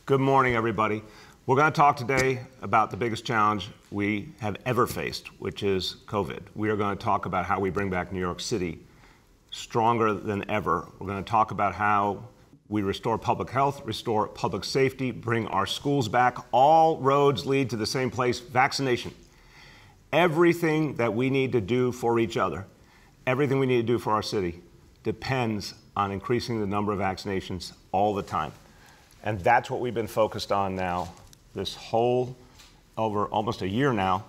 Good morning, everybody. We're going to talk today about the biggest challenge we have ever faced, which is COVID. We are going to talk about how we bring back New York City stronger than ever. We're going to talk about how we restore public health, restore public safety, bring our schools back. All roads lead to the same place: vaccination. Everything that we need to do for each other, everything we need to do for our city, depends on increasing the number of vaccinations all the time. And that's what we've been focused on now, this whole, over almost a year now,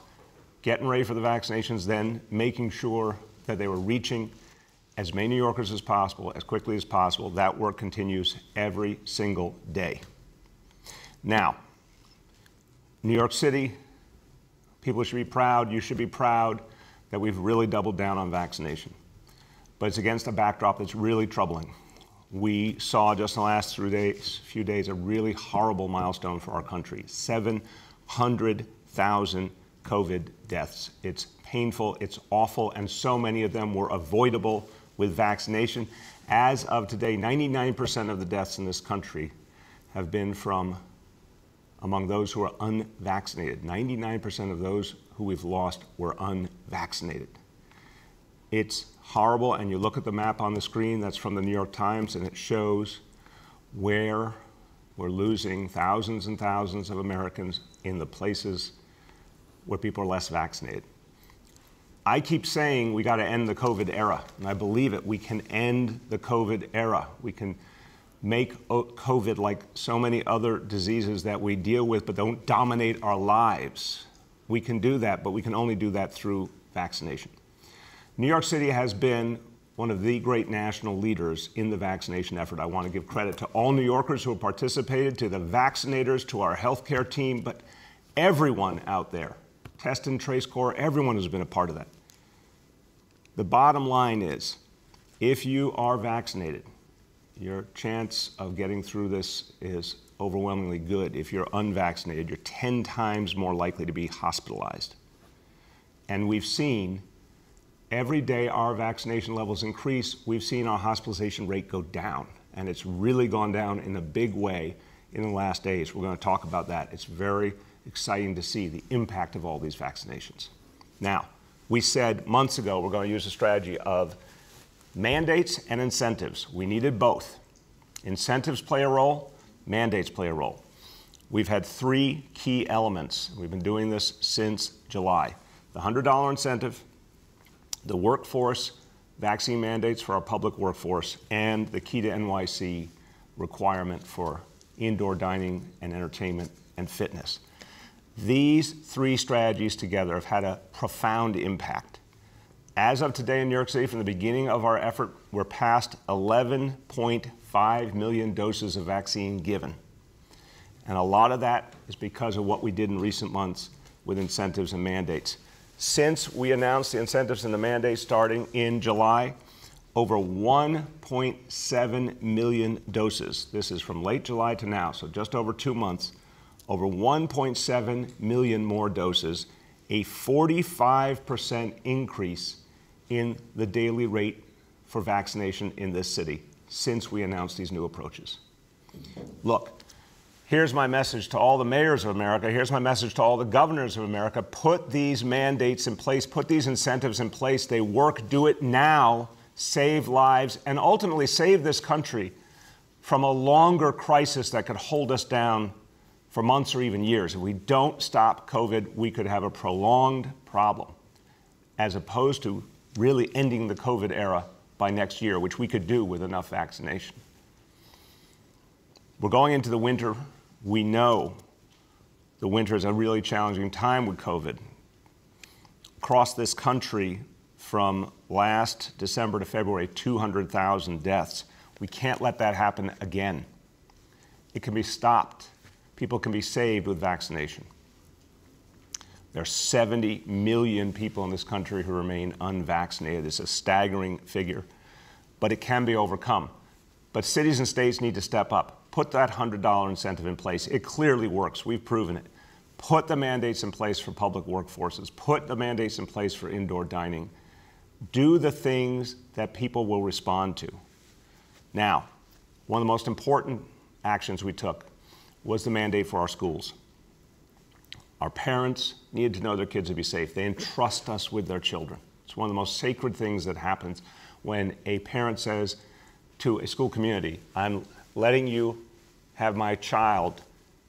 getting ready for the vaccinations, then making sure that they were reaching as many New Yorkers as possible, as quickly as possible. That work continues every single day. Now, New York City, people should be proud, you should be proud that we've really doubled down on vaccination. But it's against a backdrop that's really troubling. We saw just in the last few days a really horrible milestone for our country: 700,000 COVID deaths. It's painful, it's awful, and so many of them were avoidable with vaccination. As of today, 99% of the deaths in this country have been from among those who are unvaccinated. 99% of those who we've lost were unvaccinated. It's horrible, and you look at the map on the screen, that's from the New York Times, and it shows where we're losing thousands and thousands of Americans in the places where people are less vaccinated. I keep saying we got to end the COVID era, and I believe it. We can end the COVID era. We can make COVID like so many other diseases that we deal with but don't dominate our lives. We can do that, but we can only do that through vaccination. New York City has been one of the great national leaders in the vaccination effort. I want to give credit to all New Yorkers who have participated, to the vaccinators, to our healthcare team, but everyone out there, Test and Trace Corps, everyone has been a part of that. The bottom line is, if you are vaccinated, your chance of getting through this is overwhelmingly good. If you're unvaccinated, you're 10 times more likely to be hospitalized. And we've seen every day our vaccination levels increase, we've seen our hospitalization rate go down. And it's really gone down in a big way in the last days. We're going to talk about that. It's very exciting to see the impact of all these vaccinations. Now, we said months ago we're going to use a strategy of mandates and incentives. We needed both. Incentives play a role, mandates play a role. We've had three key elements. We've been doing this since July: the $100 incentive, the workforce vaccine mandates for our public workforce, and the Key to NYC requirement for indoor dining and entertainment and fitness. These three strategies together have had a profound impact. As of today in New York City, from the beginning of our effort, we're past 11.5 million doses of vaccine given. And a lot of that is because of what we did in recent months with incentives and mandates. Since we announced the incentives and the mandates starting in July, over 1.7 million doses. This is from late July to now, so just over 2 months. Over 1.7 million more doses, a 45% increase in the daily rate for vaccination in this city since we announced these new approaches. Look, here's my message to all the mayors of America. Here's my message to all the governors of America. Put these mandates in place. Put these incentives in place. They work. Do it now. Save lives and ultimately save this country from a longer crisis that could hold us down for months or even years. If we don't stop COVID, we could have a prolonged problem, as opposed to really ending the COVID era by next year, which we could do with enough vaccination. We're going into the winter. We know the winter is a really challenging time with COVID. Across this country, from last December to February, 200,000 deaths. We can't let that happen again. It can be stopped. People can be saved with vaccination. There are 70 million people in this country who remain unvaccinated. It's a staggering figure, but it can be overcome. But cities and states need to step up. Put that $100 incentive in place. It clearly works. We've proven it. Put the mandates in place for public workforces. Put the mandates in place for indoor dining. Do the things that people will respond to. Now, one of the most important actions we took was the mandate for our schools. Our parents needed to know their kids would be safe. They entrust us with their children. It's one of the most sacred things that happens when a parent says to a school community, I'm letting you have my child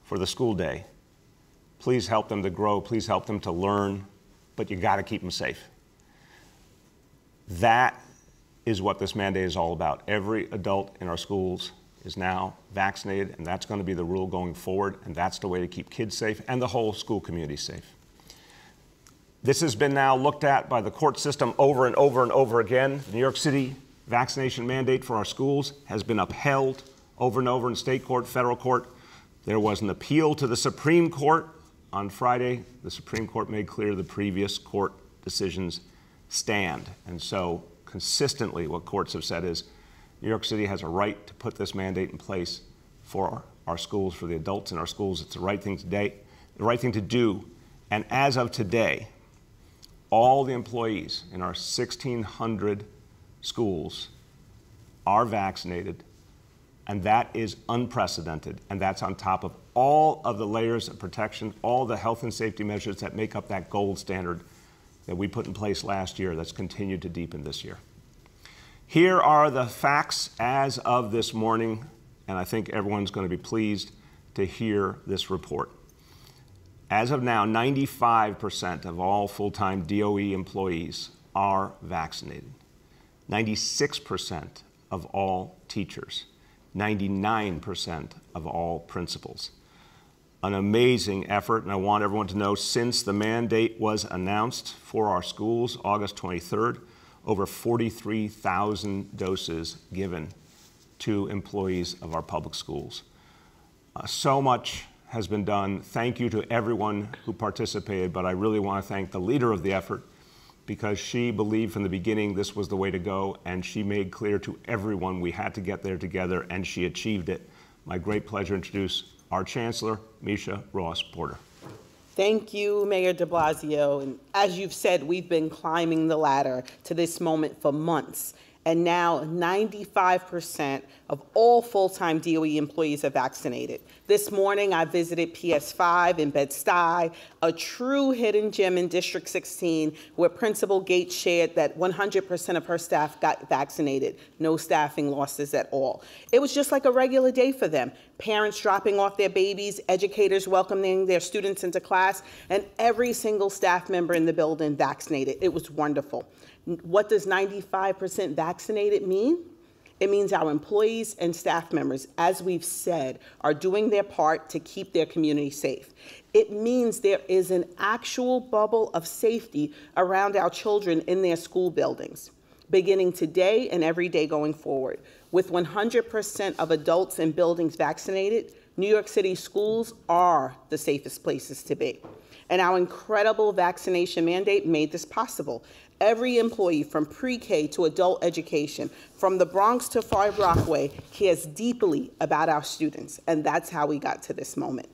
for the school day. Please help them to grow, please help them to learn, but you gotta keep them safe. That is what this mandate is all about. Every adult in our schools is now vaccinated, and that's going to be the rule going forward, and that's the way to keep kids safe and the whole school community safe. This has been now looked at by the court system over and over and over again. The New York City vaccination mandate for our schools has been upheld over and over in state court, federal court. There was an appeal to the Supreme Court on Friday. The Supreme Court made clear the previous court decisions stand, and so consistently what courts have said is New York City has a right to put this mandate in place for our schools, for the adults in our schools. It's the right thing to do. And as of today, all the employees in our 1,600 schools are vaccinated, and that is unprecedented. And that's on top of all of the layers of protection, all the health and safety measures that make up that gold standard that we put in place last year that's continued to deepen this year. Here are the facts as of this morning, and I think everyone's going to be pleased to hear this report. As of now, 95% of all full-time DOE employees are vaccinated. 96% of all teachers. 99% of all principals. An amazing effort, and I want everyone to know, since the mandate was announced for our schools, August 23rd, over 43,000 doses given to employees of our public schools. So much has been done. Thank you to everyone who participated, but I really want to thank the leader of the effort because she believed from the beginning this was the way to go, and she made clear to everyone we had to get there together, and she achieved it. My great pleasure to introduce our Chancellor, Misha Ross Porter. Thank you, Mayor de Blasio. And as you've said, we've been climbing the ladder to this moment for months. And now 95% of all full-time DOE employees are vaccinated. This morning, I visited PS5 in Bed-Stuy, a true hidden gem in District 16, where Principal Gates shared that 100% of her staff got vaccinated, no staffing losses at all. It was just like a regular day for them. Parents dropping off their babies, educators welcoming their students into class, and every single staff member in the building vaccinated. It was wonderful. What does 95% vaccinated mean? It means our employees and staff members, as we've said, are doing their part to keep their community safe. It means there is an actual bubble of safety around our children in their school buildings, beginning today and every day going forward. With 100% of adults in buildings vaccinated, New York City schools are the safest places to be. And our incredible vaccination mandate made this possible. Every employee from pre-K to adult education, from the Bronx to Far Rockaway, cares deeply about our students, and that's how we got to this moment.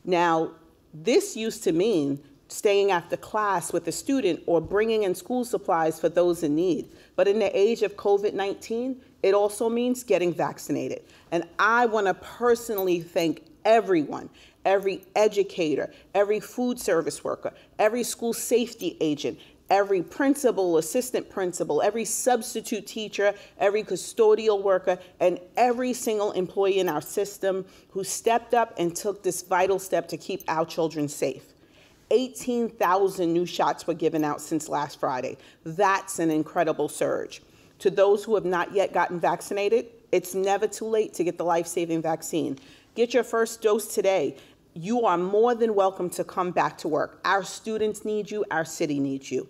Now, this used to mean staying after class with a student or bringing in school supplies for those in need. But in the age of COVID-19, it also means getting vaccinated. And I want to personally thank everyone, every educator, every food service worker, every school safety agent, every principal, assistant principal, every substitute teacher, every custodial worker, and every single employee in our system who stepped up and took this vital step to keep our children safe. 18,000 new shots were given out since last Friday. That's an incredible surge. To those who have not yet gotten vaccinated, it's never too late to get the life-saving vaccine. Get your first dose today. You are more than welcome to come back to work. Our students need you, our city needs you.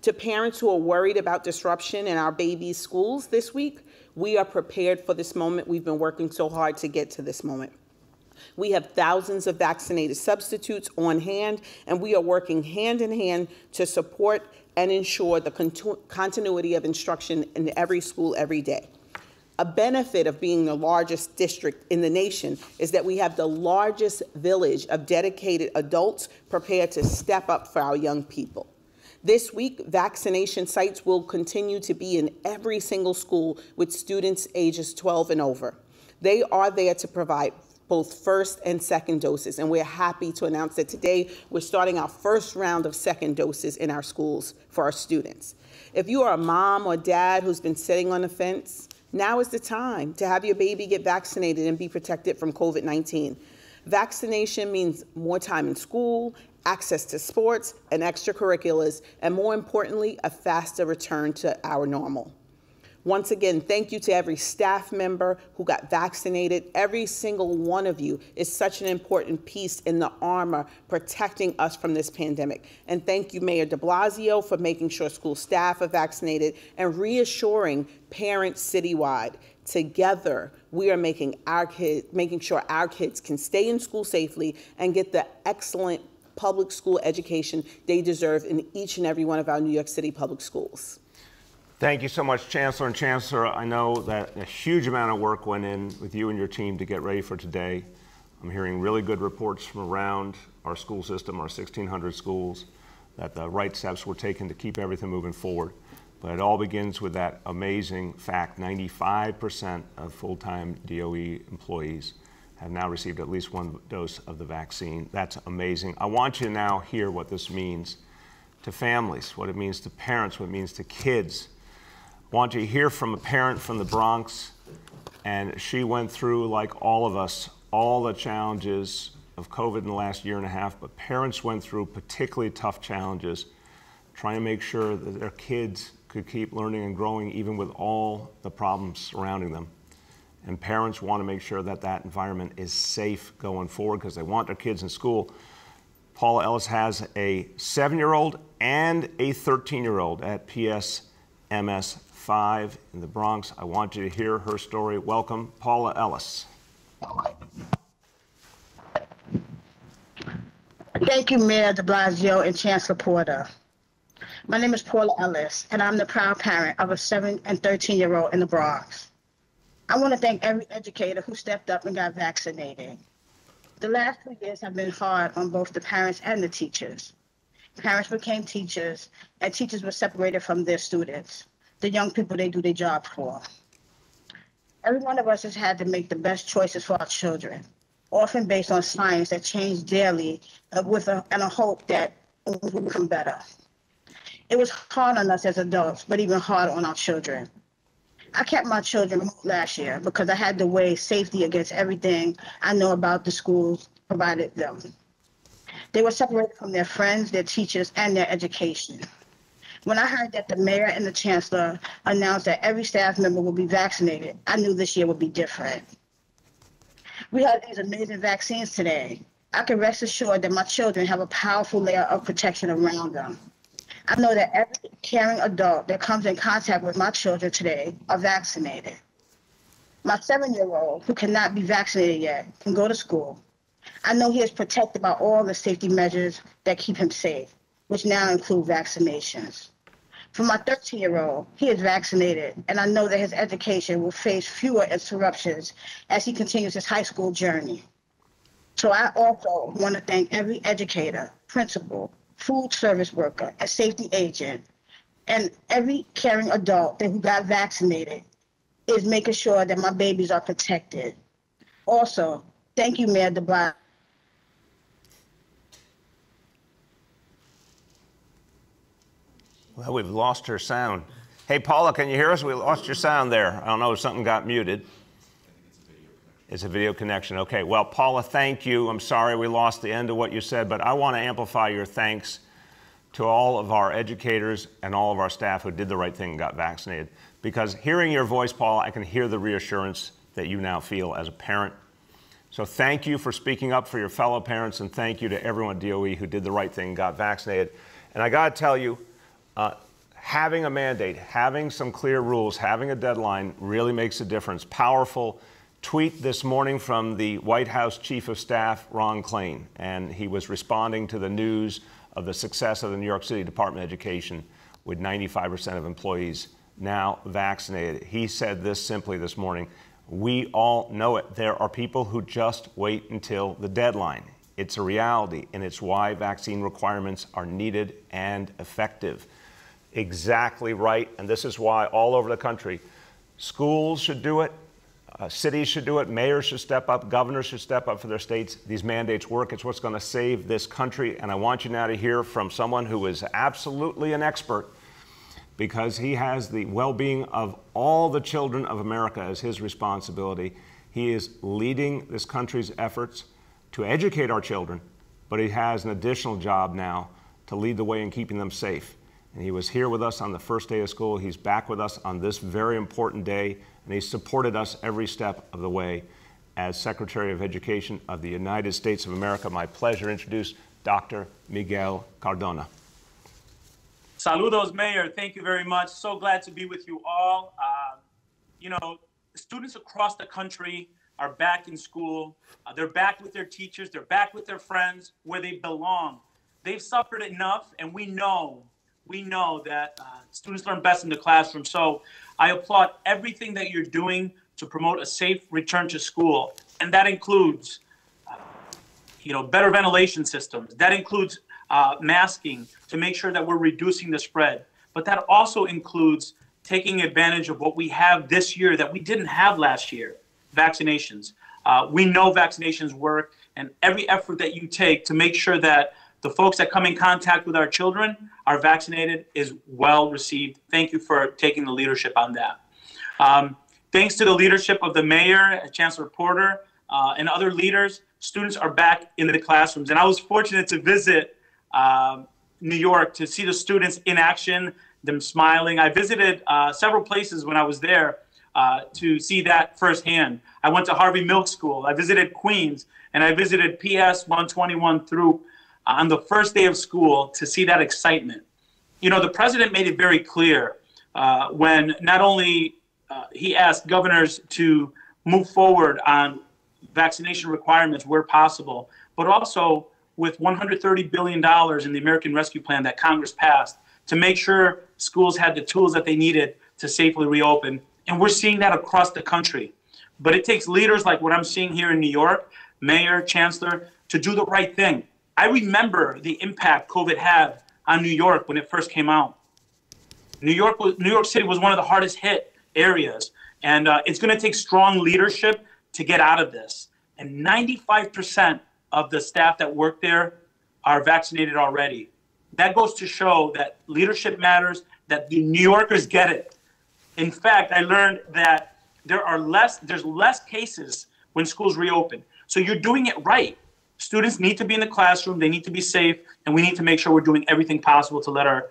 To parents who are worried about disruption in our babies' schools this week, we are prepared for this moment. We've been working so hard to get to this moment. We have thousands of vaccinated substitutes on hand, and we are working hand in hand to support and ensure the continuity of instruction in every school every day. A benefit of being the largest district in the nation is that we have the largest village of dedicated adults prepared to step up for our young people. This week, vaccination sites will continue to be in every single school with students ages 12 and over. They are there to provide both first and second doses. And we're happy to announce that today we're starting our first round of second doses in our schools for our students. If you are a mom or dad who's been sitting on the fence, now is the time to have your baby get vaccinated and be protected from COVID-19. Vaccination means more time in school, access to sports and extracurriculars, and more importantly, a faster return to our normal. Once again, thank you to every staff member who got vaccinated. Every single one of you is such an important piece in the armor protecting us from this pandemic. And thank you, Mayor de Blasio, for making sure school staff are vaccinated and reassuring parents citywide. Together, we are making sure our kids can stay in school safely and get the excellent public school education they deserve in each and every one of our New York City public schools. Thank you so much, Chancellor. And Chancellor, I know that a huge amount of work went in with you and your team to get ready for today. I'm hearing really good reports from around our school system, our 1,600 schools, that the right steps were taken to keep everything moving forward. But it all begins with that amazing fact: 95% of full-time DOE employees have now received at least one dose of the vaccine. That's amazing. I want you to now hear what this means to families, what it means to parents, what it means to kids. I want you to hear from a parent from the Bronx, and she went through, like all of us, all the challenges of COVID in the last year and a half, but parents went through particularly tough challenges, trying to make sure that their kids could keep learning and growing even with all the problems surrounding them. And parents want to make sure that that environment is safe going forward because they want their kids in school. Paula Ellis has a 7-year-old and a 13-year-old at PSMS 5 in the Bronx. I want you to hear her story. Welcome, Paula Ellis. Thank you, Mayor de Blasio and Chancellor Porter. My name is Paula Ellis, and I'm the proud parent of a 7 and 13-year-old in the Bronx. I want to thank every educator who stepped up and got vaccinated. The last 2 years have been hard on both the parents and the teachers. Parents became teachers, and teachers were separated from their students, the young people they do their job for. Every one of us has had to make the best choices for our children, often based on science that change daily and a hope that it will become better. It was hard on us as adults, but even harder on our children. I kept my children remote last year because I had to weigh safety against everything I know about the schools provided them. They were separated from their friends, their teachers, and their education. When I heard that the mayor and the chancellor announced that every staff member will be vaccinated, I knew this year would be different. We had these amazing vaccines today. I can rest assured that my children have a powerful layer of protection around them. I know that every caring adult that comes in contact with my children today are vaccinated. My 7-year-old, who cannot be vaccinated yet, can go to school. I know he is protected by all the safety measures that keep him safe, which now include vaccinations. For my 13-year-old, he is vaccinated, and I know that his education will face fewer interruptions as he continues his high school journey. So I also want to thank every educator, principal, food service worker, and safety agent, and every caring adult who got vaccinated is making sure that my babies are protected. Also, thank you, Mayor de Blasio. Well, we've lost her sound. Hey, Paula, can you hear us? We lost your sound there. I don't know if something got muted. It's a video connection. Okay, well, Paula, thank you. I'm sorry we lost the end of what you said, but I want to amplify your thanks to all of our educators and all of our staff who did the right thing and got vaccinated. Because hearing your voice, Paula, I can hear the reassurance that you now feel as a parent. So thank you for speaking up for your fellow parents, and thank you to everyone at DOE who did the right thing and got vaccinated. And I got to tell you, having a mandate, having some clear rules, having a deadline really makes a difference. Powerful tweet this morning from the White House Chief of Staff, Ron Klain, and he was responding to the news of the success of the New York City Department of Education with 95% of employees now vaccinated. He said this simply this morning: we all know it. There are people who just wait until the deadline. It's a reality, and it's why vaccine requirements are needed and effective. Exactly right, and this is why all over the country, schools should do it. Cities should do it. Mayors should step up. Governors should step up for their states. These mandates work. It's what's going to save this country. And I want you now to hear from someone who is absolutely an expert, because he has the well-being of all the children of America as his responsibility. He is leading this country's efforts to educate our children, but he has an additional job now to lead the way in keeping them safe. And he was here with us on the first day of school. He's back with us on this very important day, and he's supported us every step of the way as Secretary of Education of the United States of America. My pleasure to introduce Dr. Miguel Cardona. Saludos, Mayor. Thank you very much. So glad to be with you all. Students across the country are back in school. They're back with their teachers. They're back with their friends where they belong. They've suffered enough, and we know that students learn best in the classroom. So I applaud everything that you're doing to promote a safe return to school. And that includes, better ventilation systems. That includes masking to make sure that we're reducing the spread. But that also includes taking advantage of what we have this year that we didn't have last year, vaccinations. We know vaccinations work, and every effort that you take to make sure that the folks that come in contact with our children are vaccinated is well received. Thank you for taking the leadership on that. Thanks to the leadership of the mayor, Chancellor Porter, and other leaders, students are back in the classrooms. And I was fortunate to visit New York to see the students in action, them smiling. I visited several places when I was there to see that firsthand. I went to Harvey Milk School. I visited Queens, and I visited PS 121 through on the first day of school to see that excitement. The president made it very clear when not only he asked governors to move forward on vaccination requirements where possible, but also with $130 billion in the American Rescue Plan that Congress passed to make sure schools had the tools that they needed to safely reopen. And we're seeing that across the country. But it takes leaders like what I'm seeing here in New York, mayor, chancellor, to do the right thing. I remember the impact COVID had on New York when it first came out. New York City was one of the hardest hit areas. And it's going to take strong leadership to get out of this. And 95% of the staff that work there are vaccinated already. That goes to show that leadership matters, that the New Yorkers get it. In fact, I learned that there's less cases when schools reopen. So you're doing it right. Students need to be in the classroom, they need to be safe, and we need to make sure we're doing everything possible to let our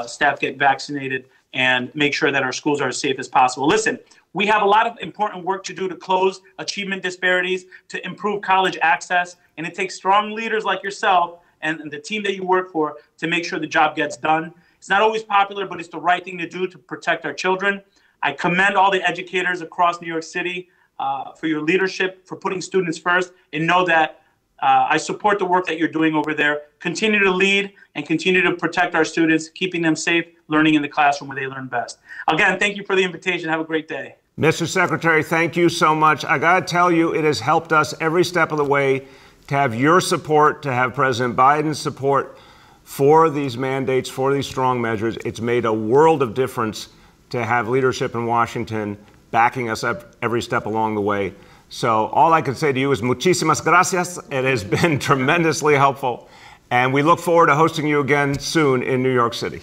staff get vaccinated and make sure that our schools are as safe as possible. Listen, we have a lot of important work to do to close achievement disparities, to improve college access, and it takes strong leaders like yourself and the team that you work for to make sure the job gets done. It's not always popular, but it's the right thing to do to protect our children. I commend all the educators across New York City for your leadership, for putting students first, and know that I support the work that you're doing over there. Continue to lead and continue to protect our students, keeping them safe, learning in the classroom where they learn best. Again, thank you for the invitation. Have a great day. Mr. Secretary, thank you so much. I got to tell you, it has helped us every step of the way to have your support, to have President Biden's support for these mandates, for these strong measures. It's made a world of difference to have leadership in Washington backing us up every step along the way. So all I can say to you is muchísimas gracias. It has been tremendously helpful. And we look forward to hosting you again soon in New York City.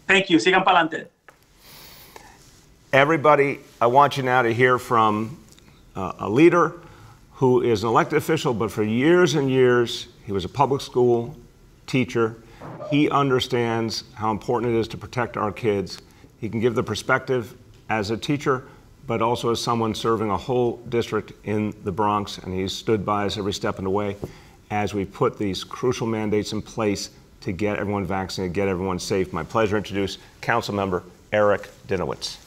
Thank you. Sigan pa'lante. Everybody, I want you now to hear from a leader who is an elected official, but for years and years, he was a public school teacher. He understands how important it is to protect our kids. He can give the perspective as a teacher, but also as someone serving a whole district in the Bronx, and he's stood by us every step of the way as we put these crucial mandates in place to get everyone vaccinated, get everyone safe. My pleasure to introduce Councilmember Eric Dinowitz.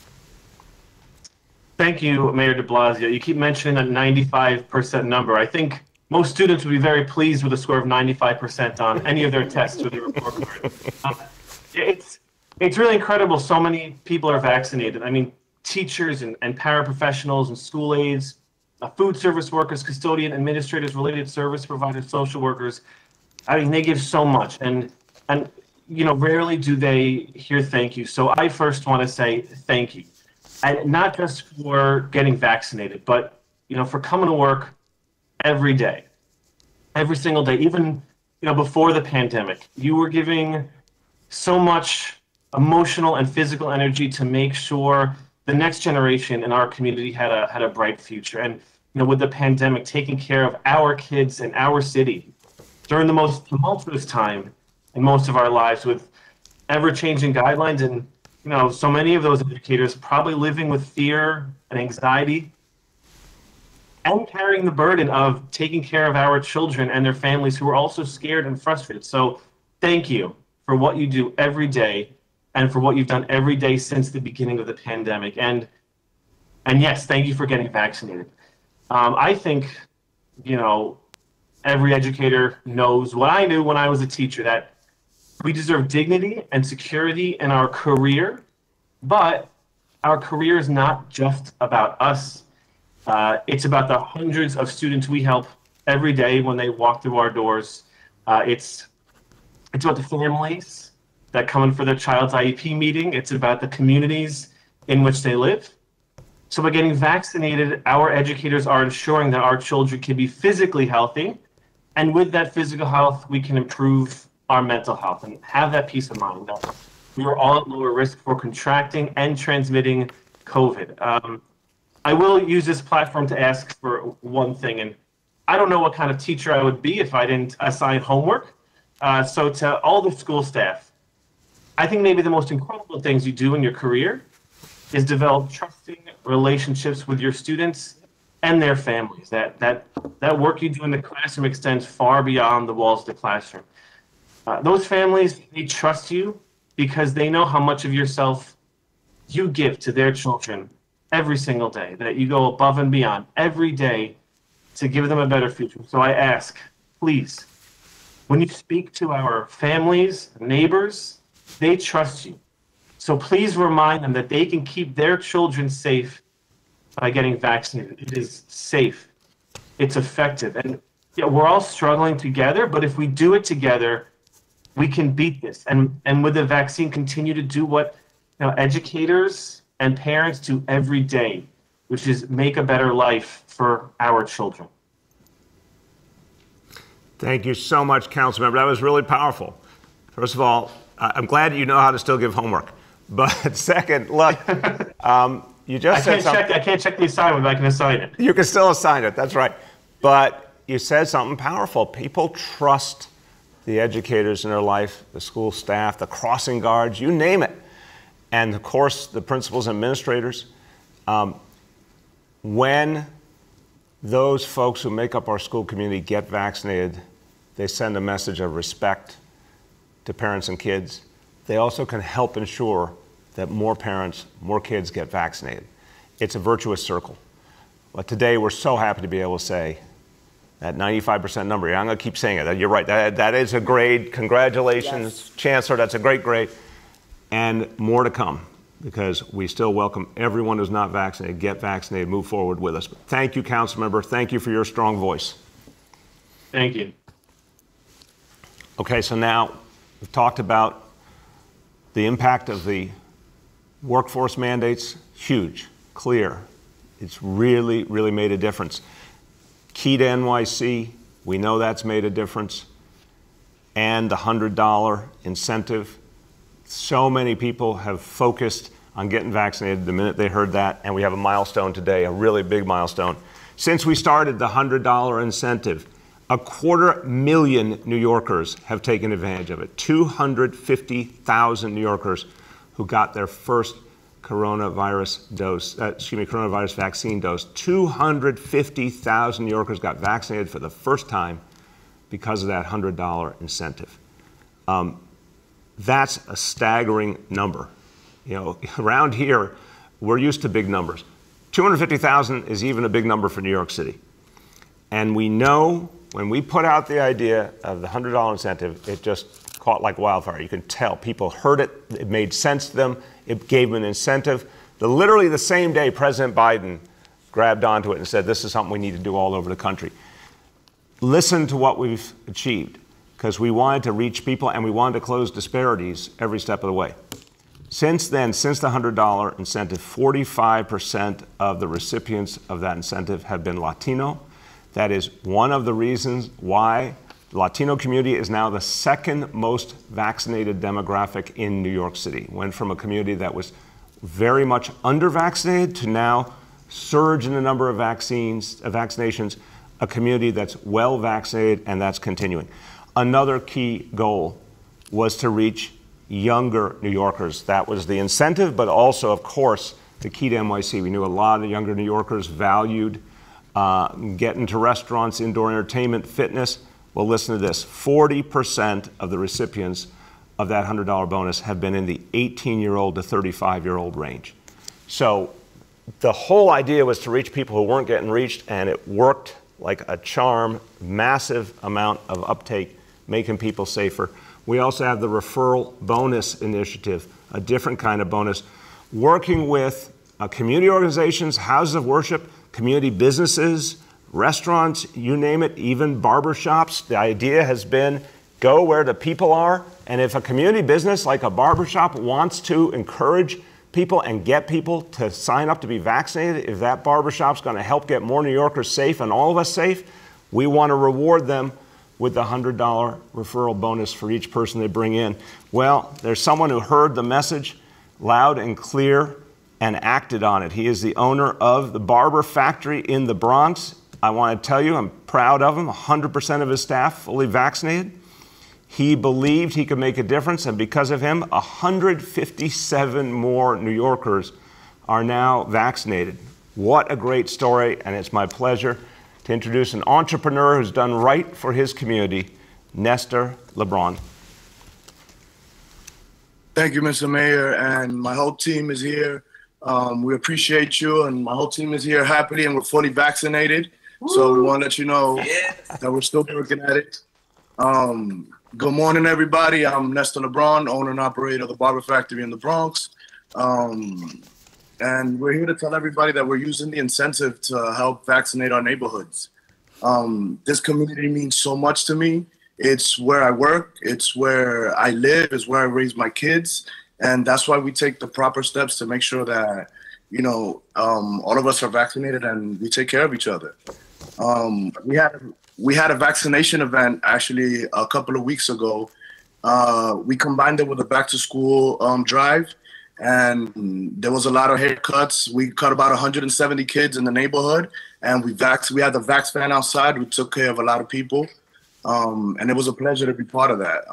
Thank you, Mayor de Blasio. You keep mentioning a 95% number. I think most students would be very pleased with a score of 95% on any of their tests with their report card. It's really incredible. So many people are vaccinated. I mean, teachers and paraprofessionals and school aides, food service workers, custodian, administrators, related service providers, social workers. I mean, they give so much, and rarely do they hear thank you. So I first want to say thank you. And not just for getting vaccinated, but, for coming to work every day, every single day, even, before the pandemic. You were giving so much emotional and physical energy to make sure the next generation in our community had a bright future. And, with the pandemic, taking care of our kids and our city during the most tumultuous time in most of our lives with ever-changing guidelines and, so many of those educators probably living with fear and anxiety and carrying the burden of taking care of our children and their families who are also scared and frustrated. So thank you for what you do every day and for what you've done every day since the beginning of the pandemic. And yes, thank you for getting vaccinated. I think, every educator knows what I knew when I was a teacher, that we deserve dignity and security in our career, but our career is not just about us. It's about the hundreds of students we help every day when they walk through our doors. It's about the families that come in for their child's IEP meeting. It's about the communities in which they live. So by getting vaccinated, our educators are ensuring that our children can be physically healthy. And with that physical health, we can improve our mental health and have that peace of mind that we are all at lower risk for contracting and transmitting COVID. I will use this platform to ask for one thing, and I don't know what kind of teacher I would be if I didn't assign homework. So to all the school staff, I think maybe the most incredible things you do in your career is develop trusting relationships with your students and their families. That work you do in the classroom extends far beyond the walls of the classroom. Those families, they trust you because they know how much of yourself you give to their children every single day, that you go above and beyond every day to give them a better future. So I ask, please, when you speak to our families, neighbors, they trust you. So please remind them that they can keep their children safe by getting vaccinated. It is safe. It's effective. And yeah, we're all struggling together, but if we do it together, we can beat this. And with the vaccine, continue to do what educators and parents do every day, which is make a better life for our children. Thank you so much, Councilmember. That was really powerful. First of all, I'm glad you know how to still give homework. But second, look, you just said something. I can't check the assignment, but I can assign it. You can still assign it, that's right. But you said something powerful. People trust the educators in their life, the school staff, the crossing guards, you name it. And of course, the principals and administrators. When those folks who make up our school community get vaccinated, they send a message of respect to parents and kids. They also can help ensure that more parents, more kids get vaccinated. It's a virtuous circle. But today, we're so happy to be able to say that 95% number. I'm going to keep saying it. You're right. That is a grade. Congratulations, yes. Chancellor. That's a great grade. And more to come, because we still welcome everyone who's not vaccinated. Get vaccinated. Move forward with us. But thank you, Councilmember. Thank you for your strong voice. Thank you. Okay, so now we've talked about the impact of the workforce mandates. Huge, clear. It's really, really made a difference. Key to NYC, we know that's made a difference. And the $100 incentive. So many people have focused on getting vaccinated the minute they heard that, and we have a milestone today, a really big milestone. Since we started the $100 incentive, 250,000 New Yorkers have taken advantage of it. 250,000 New Yorkers who got their first coronavirus vaccine dose. 250,000 New Yorkers got vaccinated for the first time because of that $100 incentive. That's a staggering number. Around here, we're used to big numbers. 250,000 is even a big number for New York City. And we know when we put out the idea of the $100 incentive, it just caught like wildfire. You can tell people heard it. It made sense to them. It gave them an incentive. Literally the same day, President Biden grabbed onto it and said, this is something we need to do all over the country. Listen to what we've achieved, because we wanted to reach people and we wanted to close disparities every step of the way. Since then, since the $100 incentive, 45% of the recipients of that incentive have been Latino. That is one of the reasons why the Latino community is now the second most vaccinated demographic in New York City. Went from a community that was very much under-vaccinated to now surge in the number of vaccinations, a community that's well vaccinated, and that's continuing. Another key goal was to reach younger New Yorkers. That was the incentive, but also, of course, the key to NYC. We knew a lot of younger New Yorkers valued getting to restaurants, indoor entertainment, fitness. Well, listen to this. 40% of the recipients of that $100 bonus have been in the 18-year-old to 35-year-old range. So the whole idea was to reach people who weren't getting reached, and it worked like a charm, massive amount of uptake, making people safer. We also have the referral bonus initiative, a different kind of bonus, working with community organizations, houses of worship, community businesses, restaurants, you name it, even barbershops. The idea has been go where the people are, and if a community business like a barbershop wants to encourage people and get people to sign up to be vaccinated, if that barbershop's going to help get more New Yorkers safe and all of us safe, we want to reward them with the $100 referral bonus for each person they bring in. Well, there's someone who heard the message loud and clear and acted on it. He is the owner of the Barber Factory in the Bronx. I want to tell you, I'm proud of him. 100% of his staff fully vaccinated. He believed he could make a difference, and because of him, 157 more New Yorkers are now vaccinated. What a great story, and it's my pleasure to introduce an entrepreneur who's done right for his community, Nestor LeBron. Thank you, Mr. Mayor, and my whole team is here. We appreciate you, and my whole team is here happily, and we're fully vaccinated. Woo! So we want to let you know that we're still working at it. Good morning, everybody. I'm Nestor LeBron, owner and operator of the Barber Factory in the Bronx. And we're here to tell everybody that we're using the incentive to help vaccinate our neighborhoods. This community means so much to me. It's where I work, it's where I live, it's where I raise my kids. And that's why we take the proper steps to make sure that, you know, all of us are vaccinated and we take care of each other. We had a vaccination event actually a couple of weeks ago. We combined it with a back to school drive, and there was a lot of haircuts. We cut about 170 kids in the neighborhood, and we had the Vax Fan outside. We took care of a lot of people, and it was a pleasure to be part of that.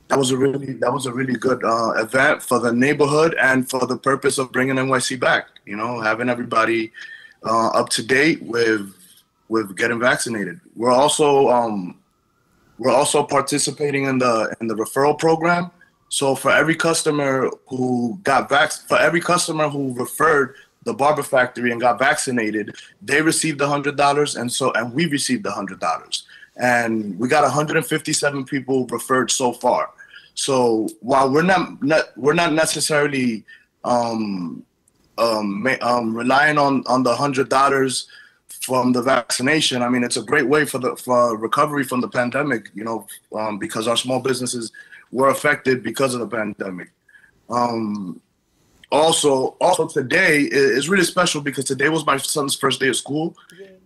That was a really good event for the neighborhood and for the purpose of bringing NYC back. You know, having everybody up to date with getting vaccinated. We're also participating in the referral program. So for every customer who referred the Barber Factory and got vaccinated, they received $100, and we received $100. And we got 157 people referred so far. So while we're not necessarily relying on the $100 from the vaccination, I mean, it's a great way for recovery from the pandemic, you know, because our small businesses were affected because of the pandemic. Also today is really special because today was my son's first day of school.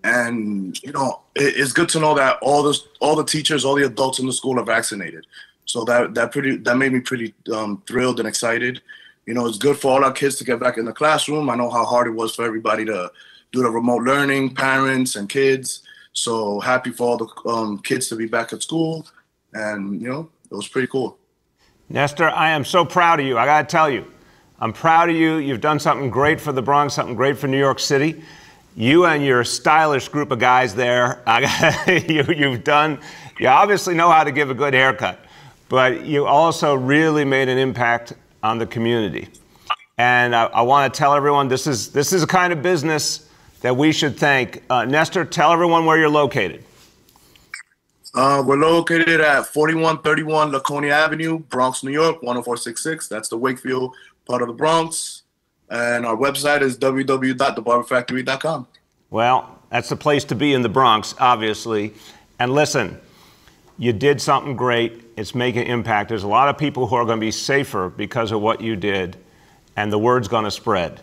And, you know, it's good to know that all the teachers, all the adults in the school are vaccinated. So that made me pretty thrilled and excited. You know, it's good for all our kids to get back in the classroom. I know how hard it was for everybody to do the remote learning, parents and kids. So happy for all the kids to be back at school. And, you know, it was pretty cool. Nestor, I am so proud of you. I got to tell you, I'm proud of you. You've done something great for the Bronx, something great for New York City. You and your stylish group of guys there, you obviously know how to give a good haircut, but you also really made an impact on the community. And I want to tell everyone this is a kind of business that we should thank. Nestor, tell everyone where you're located. We're located at 4131 Laconia Avenue, Bronx, New York, 10466. That's the Wakefield part of the Bronx. And our website is www.thebarberfactory.com. Well, that's the place to be in the Bronx, obviously. And listen, You did something great. It's making impact. There's a lot of people who are going to be safer because of what you did, and the word's going to spread.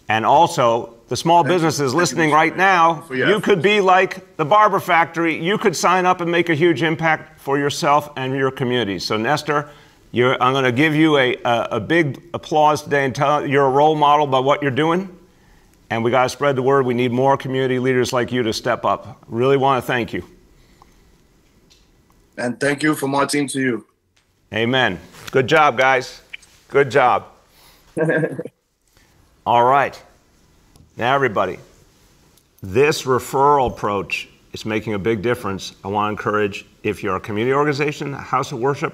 And also, the small businesses listening right now, you could be like the Barber Factory. You could sign up and make a huge impact for yourself and your community. So, Nestor, I'm going to give you a big applause today and tell you're a role model by what you're doing. And we got to spread the word. We need more community leaders like you to step up. Really want to thank you. And thank you from our team to you. Amen. Good job, guys. Good job. All right. Now, everybody, this referral approach is making a big difference. I want to encourage, if you're a community organization, a house of worship,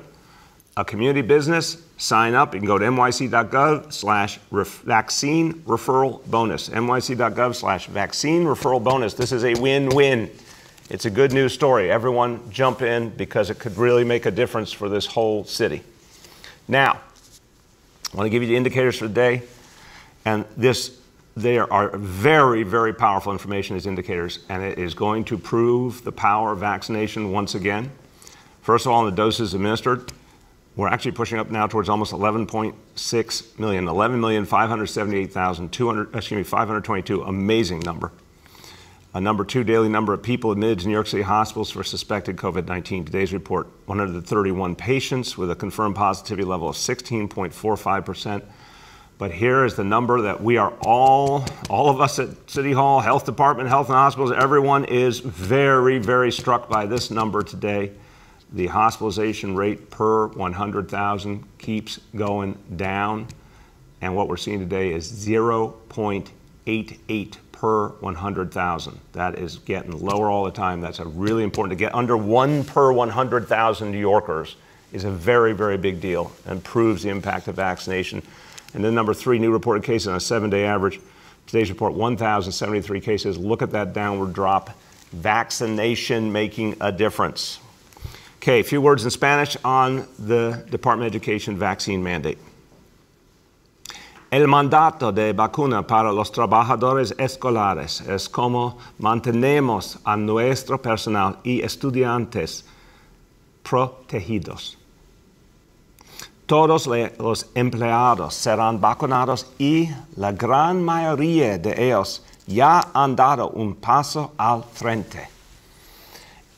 a community business, sign up. You can go to nyc.gov/vaccine referral bonus. nyc.gov/vaccine referral bonus. This is a win-win. It's a good news story. Everyone jump in because it could really make a difference for this whole city. Now, I want to give you the indicators for the day. And there are very, very powerful information as indicators, and it is going to prove the power of vaccination once again. First of all, on the doses administered, we're actually pushing up now towards almost 11.6 million, 11,578,522, amazing number. Number two, daily number of people admitted to New York City hospitals for suspected COVID-19. Today's report, 131 patients with a confirmed positivity level of 16.45%. But here is the number that we are all of us at City Hall, Health Department, Health and Hospitals, everyone is very, very struck by this number today. The hospitalization rate per 100,000 keeps going down. And what we're seeing today is 0.88 per 100,000. That is getting lower all the time. That's really important. To get under 1 per 100,000 New Yorkers is a very, very big deal and proves the impact of vaccination. And then number three, new reported cases on a 7-day average. Today's report, 1,073 cases. Look at that downward drop. Vaccination making a difference. Okay, a few words in Spanish on the Department of Education vaccine mandate. El mandato de vacuna para los trabajadores escolares es como mantenemos a nuestro personal y estudiantes protegidos. Todos los empleados serán vacunados y la gran mayoría de ellos ya han dado un paso al frente.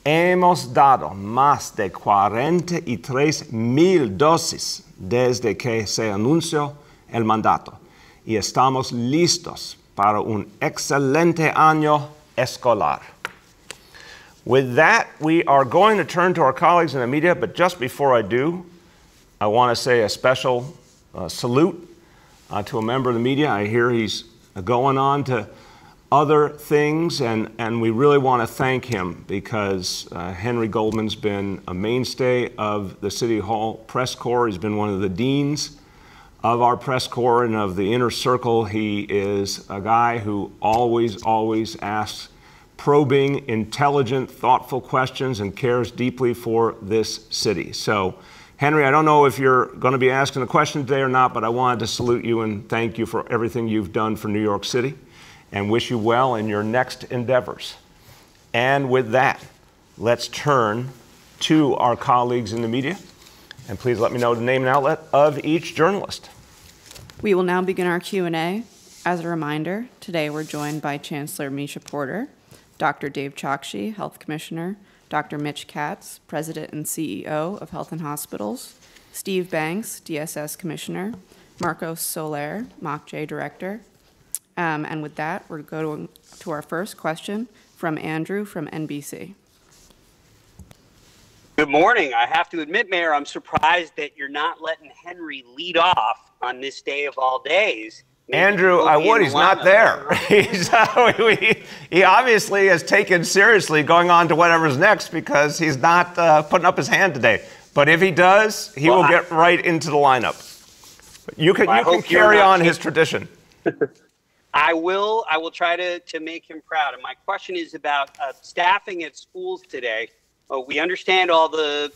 Hemos dado más de 43,000 dosis desde que se anunció el mandato y estamos listos para un excelente año escolar. With that, we are going to turn to our colleagues in the media, but just before I do, I want to say a special salute to a member of the media. I hear he's going on to other things, and we really want to thank him because Henry Goldman's been a mainstay of the City Hall press corps. He's been one of the deans of our press corps and of the inner circle. He is a guy who always asks probing, intelligent, thoughtful questions and cares deeply for this city. So, Henry, I don't know if you're going to be asking a question today or not, but I wanted to salute you and thank you for everything you've done for New York City and wish you well in your next endeavors. And with that, let's turn to our colleagues in the media. And please let me know the name and outlet of each journalist. We will now begin our Q&A. As a reminder, today we're joined by Chancellor Misha Porter, Dr. Dave Chokshi, Health Commissioner, Dr. Mitch Katz, President and CEO of Health and Hospitals, Steve Banks, DSS Commissioner, Marcos Soler, MOCJ Director. And with that, we're going to our first question from Andrew from NBC. Good morning. I have to admit, Mayor, I'm surprised that you're not letting Henry lead off on this day of all days. Andrew, I would. He's not there. He obviously has taken seriously going on to whatever's next because he's not putting up his hand today. But if he does, he will get right into the lineup. You can carry on his tradition. I will try to make him proud. And my question is about staffing at schools today. We understand all the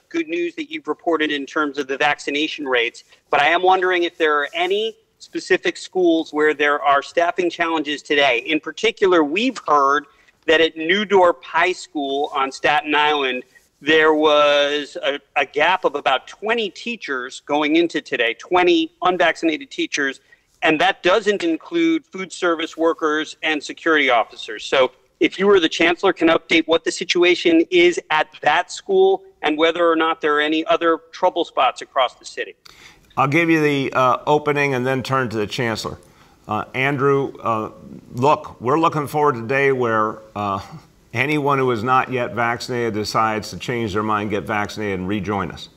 good news that you've reported in terms of the vaccination rates, but I am wondering if there are any specific schools where there are staffing challenges today. In particular, we've heard that at New Dorp High School on Staten Island, there was a gap of about 20 teachers going into today, 20 unvaccinated teachers, and that doesn't include food service workers and security officers. So if you were the chancellor, can update what the situation is at that school and whether or not there are any other trouble spots across the city. I'll give you the opening and then turn to the chancellor. Andrew, look, we're looking forward to a day where anyone who is not yet vaccinated decides to change their mind, get vaccinated, and rejoin us.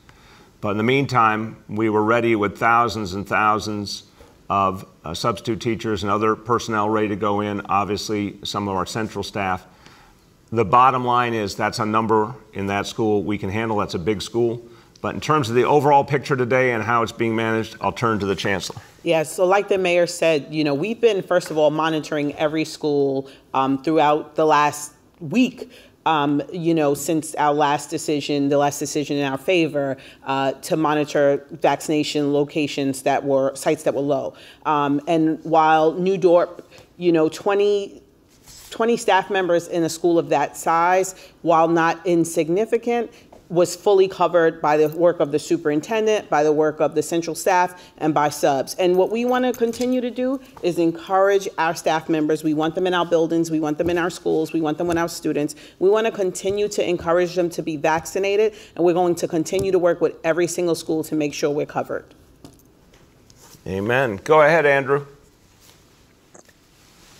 But in the meantime, we were ready with thousands and thousands of substitute teachers and other personnel ready to go in, obviously some of our central staff. The bottom line is that's a number in that school we can handle. That's a big school. But in terms of the overall picture today and how it's being managed, I'll turn to the chancellor. Yeah, so like the mayor said, we've been, first of all, monitoring every school throughout the last week, since our last decision, the last decision in our favor, to monitor vaccination locations sites that were low. And while New Dorp, 20 staff members in a school of that size, while not insignificant, was fully covered by the work of the superintendent, by the work of the central staff, and by subs. And what we want to continue to do is encourage our staff members. We want them in our buildings. We want them in our schools. We want them with our students. We want to continue to encourage them to be vaccinated, and we're going to continue to work with every single school to make sure we're covered. Amen. Go ahead, Andrew.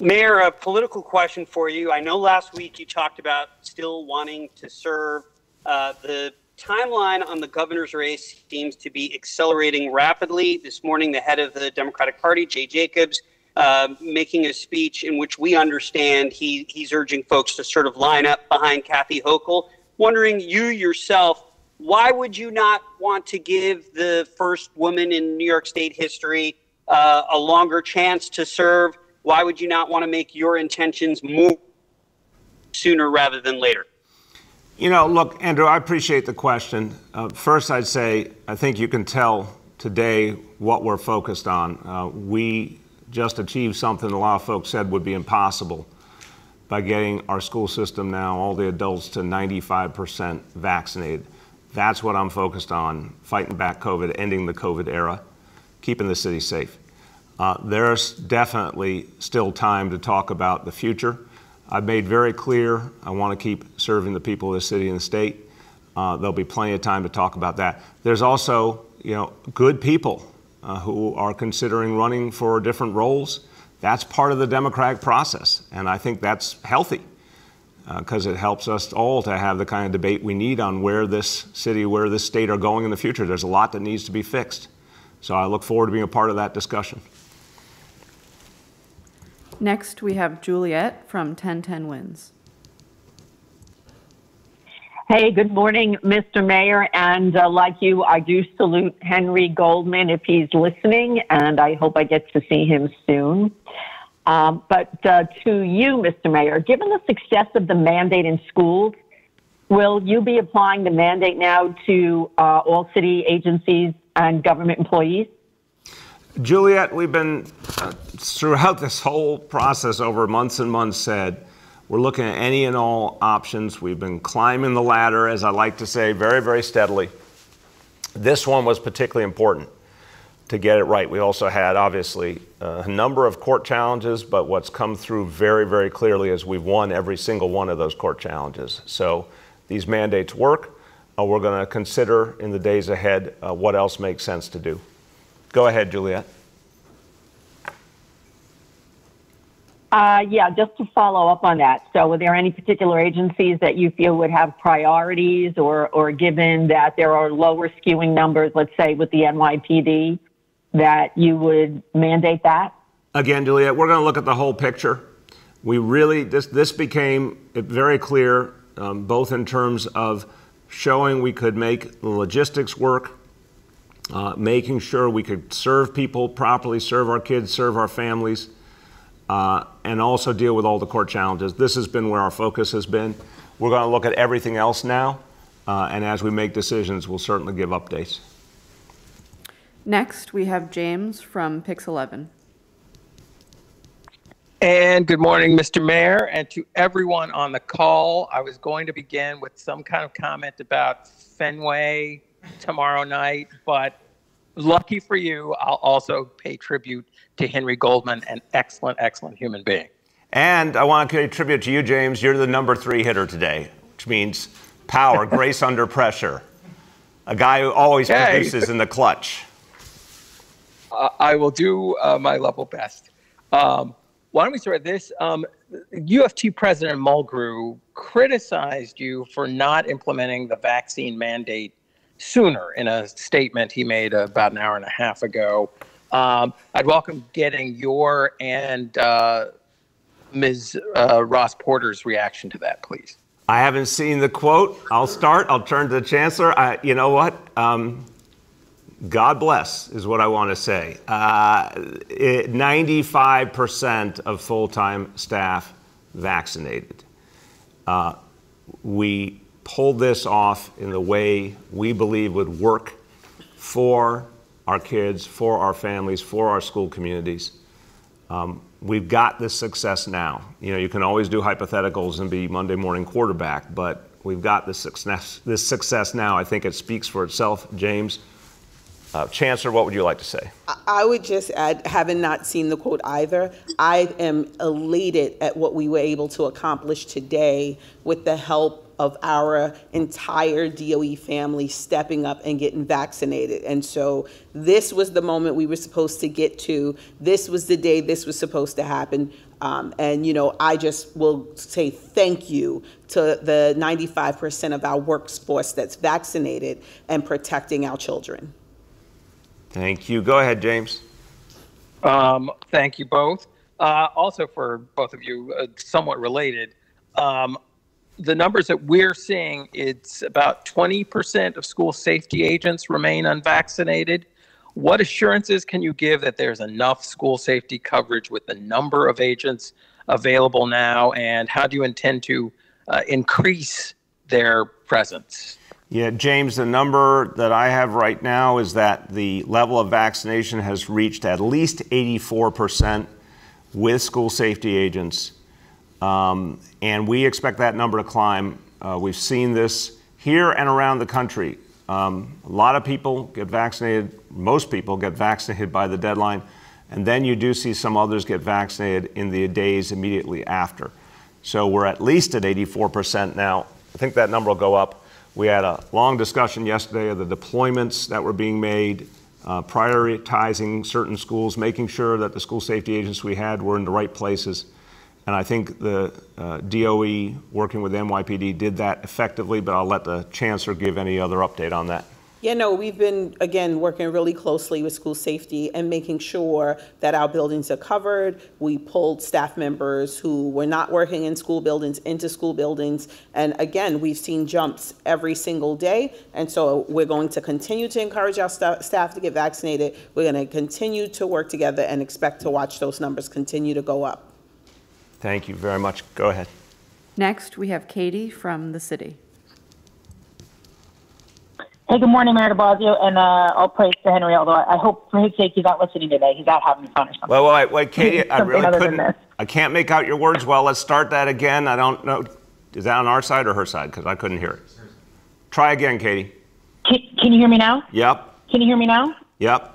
Mayor, a political question for you. I know last week you talked about still wanting to serve. The timeline on the governor's race seems to be accelerating rapidly. This morning, the head of the Democratic Party, Jay Jacobs, making a speech in which we understand he's urging folks to sort of line up behind Kathy Hochul. Wondering, you yourself, why would you not want to give the first woman in New York State history a longer chance to serve? Why would you not want to make your intentions move sooner rather than later? Look, Andrew, I appreciate the question. First, I'd say I think you can tell today what we're focused on. We just achieved something a lot of folks said would be impossible by getting our school system now, all the adults, to 95% vaccinated. That's what I'm focused on, fighting back COVID, ending the COVID era, keeping the city safe. There's definitely still time to talk about the future. I've made very clear I want to keep serving the people of the city and the state. There'll be plenty of time to talk about that. There's also, good people who are considering running for different roles. That's part of the democratic process, and I think that's healthy because it helps us all to have the kind of debate we need on where this city, where this state are going in the future. There's a lot that needs to be fixed. So I look forward to being a part of that discussion. Next, we have Juliet from 1010 Wins. Hey, good morning, Mr. Mayor. And like you, I do salute Henry Goldman if he's listening, and I hope I get to see him soon. But to you, Mr. Mayor, given the success of the mandate in schools, will you be applying the mandate now to all city agencies and government employees? Juliet, we've been, throughout this whole process over months and months, said we're looking at any and all options. We've been climbing the ladder, as I like to say, very, very steadily. This one was particularly important to get it right. We also had, obviously, a number of court challenges, but what's come through very, very clearly is we've won every single one of those court challenges. So these mandates work. We're going to consider in the days ahead what else makes sense to do. Go ahead, Juliet. Yeah, just to follow up on that. So are there any particular agencies that you feel would have priorities or given that there are lower skewing numbers, let's say with the NYPD, that you would mandate that? Again, Juliet, we're going to look at the whole picture. We really, this became very clear, both in terms of showing we could make the logistics work, making sure we could serve people properly, serve our kids, serve our families, and also deal with all the court challenges. This has been where our focus has been. We're going to look at everything else now, and as we make decisions, we'll certainly give updates. Next, we have James from Pix 11. And good morning, Mr. Mayor, and to everyone on the call. I was going to begin with some kind of comment about Fenway tomorrow night, but lucky for you, I'll also pay tribute to Henry Goldman, an excellent, excellent human being. And I want to pay tribute to you, James. You're the number 3 hitter today, which means power, grace under pressure. A guy who always produces in the clutch. I will do my level best. Why don't we start with this? UFT President Mulgrew criticized you for not implementing the vaccine mandate sooner in a statement he made about an hour and a half ago. I'd welcome getting your and Ms. Ross Porter's reaction to that, please. I haven't seen the quote. I'll start. I'll turn to the chancellor. You know what? God bless is what I want to say. 95% of full-time staff vaccinated. We pulled this off in the way we believe would work for our kids, for our families, for our school communities. We've got this success now. You know, you can always do hypotheticals and be Monday morning quarterback, but we've got this success now. I think it speaks for itself. James, Chancellor, what would you like to say? I would just add, having not seen the quote either, I am elated at what we were able to accomplish today with the help of our entire DOE family stepping up and getting vaccinated. And so this was the moment we were supposed to get to. This was the day this was supposed to happen. And, you know, I just will say thank you to the 95% of our workforce that's vaccinated and protecting our children. Thank you. Go ahead, James. Thank you both. Also for both of you, somewhat related, the numbers that we're seeing, it's about 20% of school safety agents remain unvaccinated. What assurances can you give that there's enough school safety coverage with the number of agents available now, and how do you intend to increase their presence? Yeah, James, the number that I have right now is that the level of vaccination has reached at least 84% with school safety agents. And we expect that number to climb. We've seen this here and around the country. A lot of people get vaccinated, most people get vaccinated by the deadline, and then you do see some others get vaccinated in the days immediately after. So we're at least at 84% now. I think that number will go up. We had a long discussion yesterday of the deployments that were being made, prioritizing certain schools, making sure that the school safety agents we had were in the right places. And I think the DOE, working with NYPD, did that effectively, but I'll let the Chancellor give any other update on that. Yeah, no, we've been, again, working really closely with school safety and making sure that our buildings are covered. We pulled staff members who were not working in school buildings into school buildings. And again, we've seen jumps every single day. And so we're going to continue to encourage our staff to get vaccinated. We're going to continue to work together and expect to watch those numbers continue to go up. Thank you very much. Go ahead. Next, we have Katie from the city. Hey, good morning, Mayor de Blasio, and all praise to Henry, although I hope for his sake he's not listening today. He's out having fun or something. Well, wait, Katie, I really couldn't. I can't make out your words well. Let's start that again. I don't know. Is that on our side or her side? Because I couldn't hear it. Try again, Katie. Can you hear me now? Yep. Can you hear me now? Yep.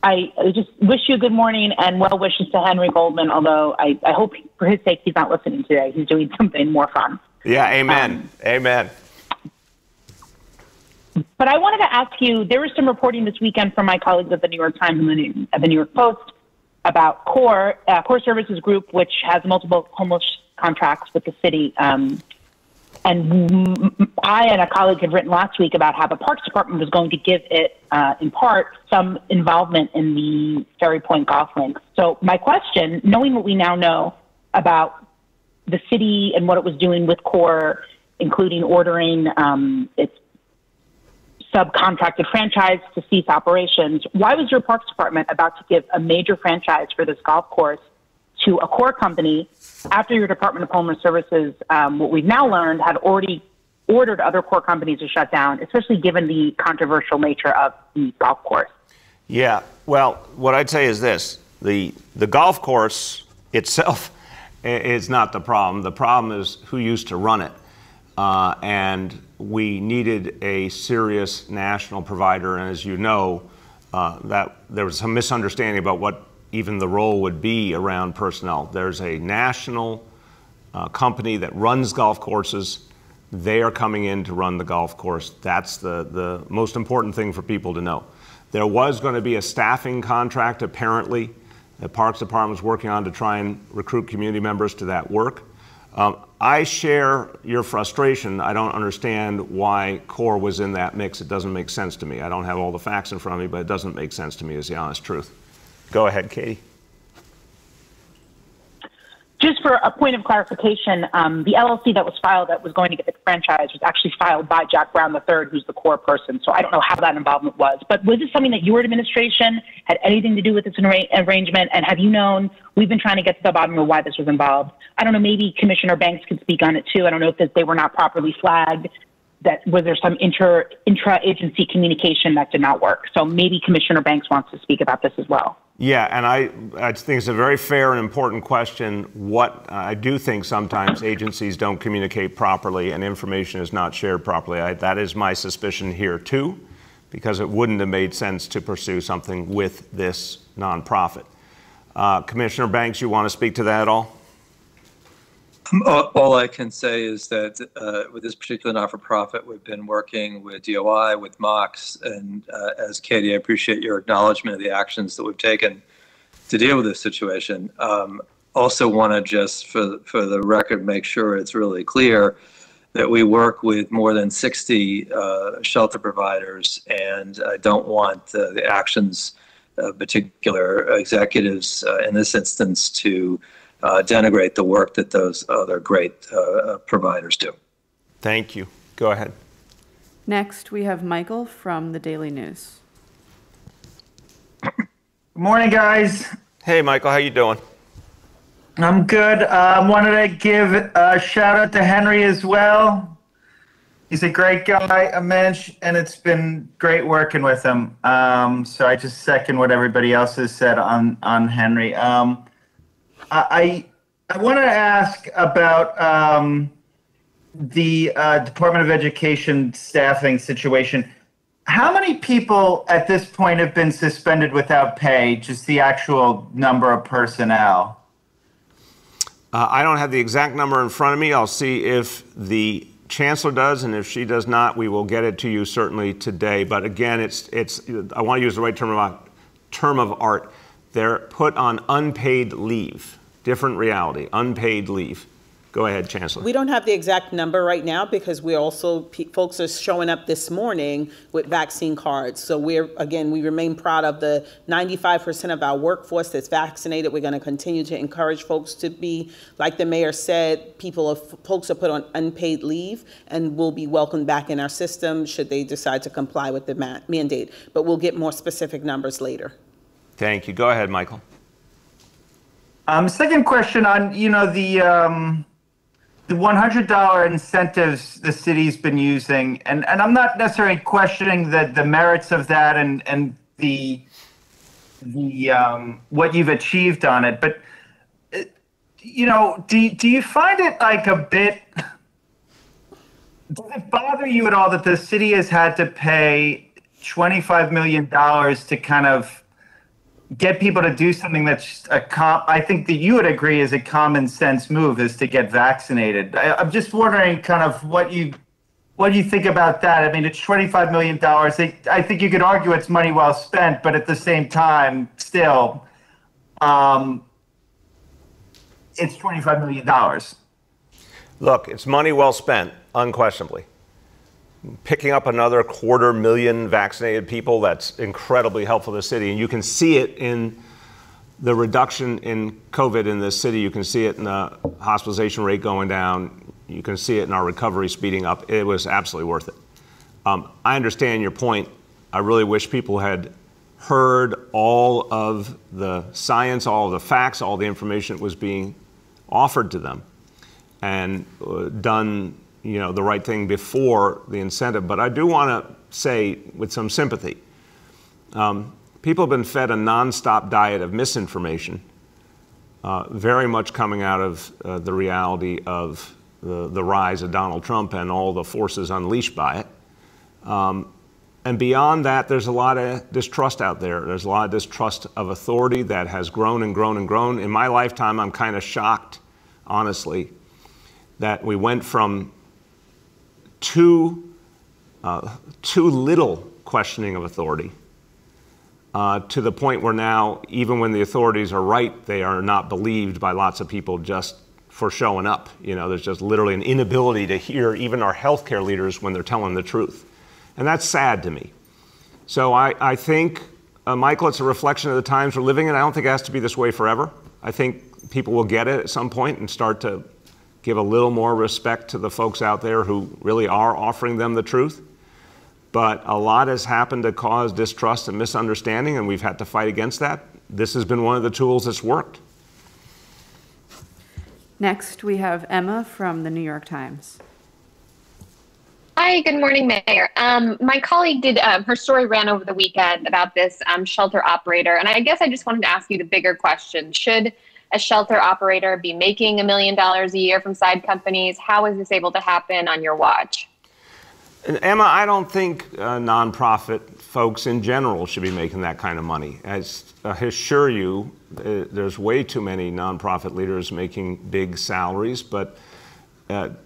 I just wish you a good morning and well wishes to Henry Goldman, although I hope for his sake he's not listening today. He's doing something more fun. Yeah, amen. Amen. But I wanted to ask you, there was some reporting this weekend from my colleagues at the New York Times and the New York Post about Core Services Group, which has multiple homeless contracts with the city. And I and a colleague had written last week about how the Parks Department was going to give it, in part, some involvement in the Ferry Point golf links. So my question, knowing what we now know about the city and what it was doing with Core, including ordering its subcontracted franchise to cease operations, why was your Parks Department about to give a major franchise for this golf course to a Core company after your Department of Homeless Services, what we've now learned, had already ordered other Core companies to shut down, especially given the controversial nature of the golf course? Yeah, well, what I'd say is this. The golf course itself is not the problem. The problem is who used to run it. And we needed a serious national provider. And as you know, that there was some misunderstanding about what even the role would be around personnel. There's a national company that runs golf courses. They are coming in to run the golf course. That's the most important thing for people to know. There was going to be a staffing contract, apparently, the Parks Department was working on to try and recruit community members to that work. I share your frustration. I don't understand why CORE was in that mix. It doesn't make sense to me. I don't have all the facts in front of me, but it doesn't make sense to me, is the honest truth. Go ahead, Katie. Just for a point of clarification, the LLC that was filed that was going to get the franchise was actually filed by Jack Brown III, who's the CORE person. So I don't know how that involvement was. But was this something that your administration had anything to do with this arrangement? And have you known, we've been trying to get to the bottom of why this was involved. I don't know, maybe Commissioner Banks could speak on it too. I don't know if they were not properly flagged. That was there some intra-agency communication that did not work? So maybe Commissioner Banks wants to speak about this as well. Yeah, and I think it's a very fair and important question. What I do think sometimes agencies don't communicate properly and information is not shared properly. That is my suspicion here too, because it wouldn't have made sense to pursue something with this nonprofit. Commissioner Banks, you want to speak to that at all? All I can say is that with this particular not-for-profit, we've been working with DOI, with MOX, and as Katie, I appreciate your acknowledgement of the actions that we've taken to deal with this situation. Also want to just, for the record, make sure it's really clear that we work with more than 60 shelter providers, and I don't want the actions of particular executives in this instance to denigrate the work that those other great providers do. Thank you. Go ahead. Next, we have Michael from the Daily News. Good morning, guys. Hey, Michael, how you doing? I'm good. Wanted to give a shout out to Henry as well. He's a great guy, a mensch, and it's been great working with him. So I just second what everybody else has said on Henry. I wanted to ask about the Department of Education staffing situation. How many people at this point have been suspended without pay, just the actual number of personnel? I don't have the exact number in front of me. I'll see if the Chancellor does, and if she does not, we will get it to you certainly today. But again, I want to use the right term of art. They're put on unpaid leave. Different reality, unpaid leave. Go ahead, Chancellor. We don't have the exact number right now because we're also, folks are showing up this morning with vaccine cards. So we remain proud of the 95% of our workforce that's vaccinated. We're going to continue to encourage folks to be, like the mayor said, folks are put on unpaid leave and will be welcomed back in our system should they decide to comply with the mandate. But we'll get more specific numbers later. Thank you. Go ahead, Michael. Second question on, the $100 incentives the city's been using, and I'm not necessarily questioning the merits of that and the what you've achieved on it, but do you find it like a bit? Does it bother you at all that the city has had to pay $25 million to kind of get people to do something that's I think that you would agree is a common sense move, is to get vaccinated. I'm just wondering kind of what you think about that. I mean, it's $25 million. I think you could argue it's money well spent, but at the same time, still, it's $25 million. Look, it's money well spent, unquestionably. Picking up another 250,000 vaccinated people, that's incredibly helpful to the city. And you can see it in the reduction in COVID in this city. You can see it in the hospitalization rate going down. You can see it in our recovery speeding up. It was absolutely worth it. I understand your point. I really wish people had heard all of the science, all of the facts, all the information that was being offered to them and done the right thing before the incentive. But I do want to say with some sympathy, people have been fed a nonstop diet of misinformation very much coming out of the reality of the rise of Donald Trump and all the forces unleashed by it. And beyond that, there's a lot of distrust out there. There's a lot of distrust of authority that has grown and grown and grown. In my lifetime, I'm kind of shocked, honestly, that we went from too little questioning of authority to the point where now, even when the authorities are right, they are not believed by lots of people just for showing up. You know, there's just literally an inability to hear even our healthcare leaders when they're telling the truth. And that's sad to me. So I think, Michael, it's a reflection of the times we're living in. I don't think it has to be this way forever. I think people will get it at some point and start to give a little more respect to the folks out there who really are offering them the truth. But a lot has happened to cause distrust and misunderstanding, and we've had to fight against that. This has been one of the tools that's worked. Next, we have Emma from the New York Times. Hi, good morning, Mayor. My colleague did, her story ran over the weekend about this shelter operator. And I guess I just wanted to ask you the bigger question. Should a shelter operator be making $1 million a year from side companies? How is this able to happen on your watch? And Emma, I don't think nonprofit folks in general should be making that kind of money. As I assure you, there's way too many nonprofit leaders making big salaries, but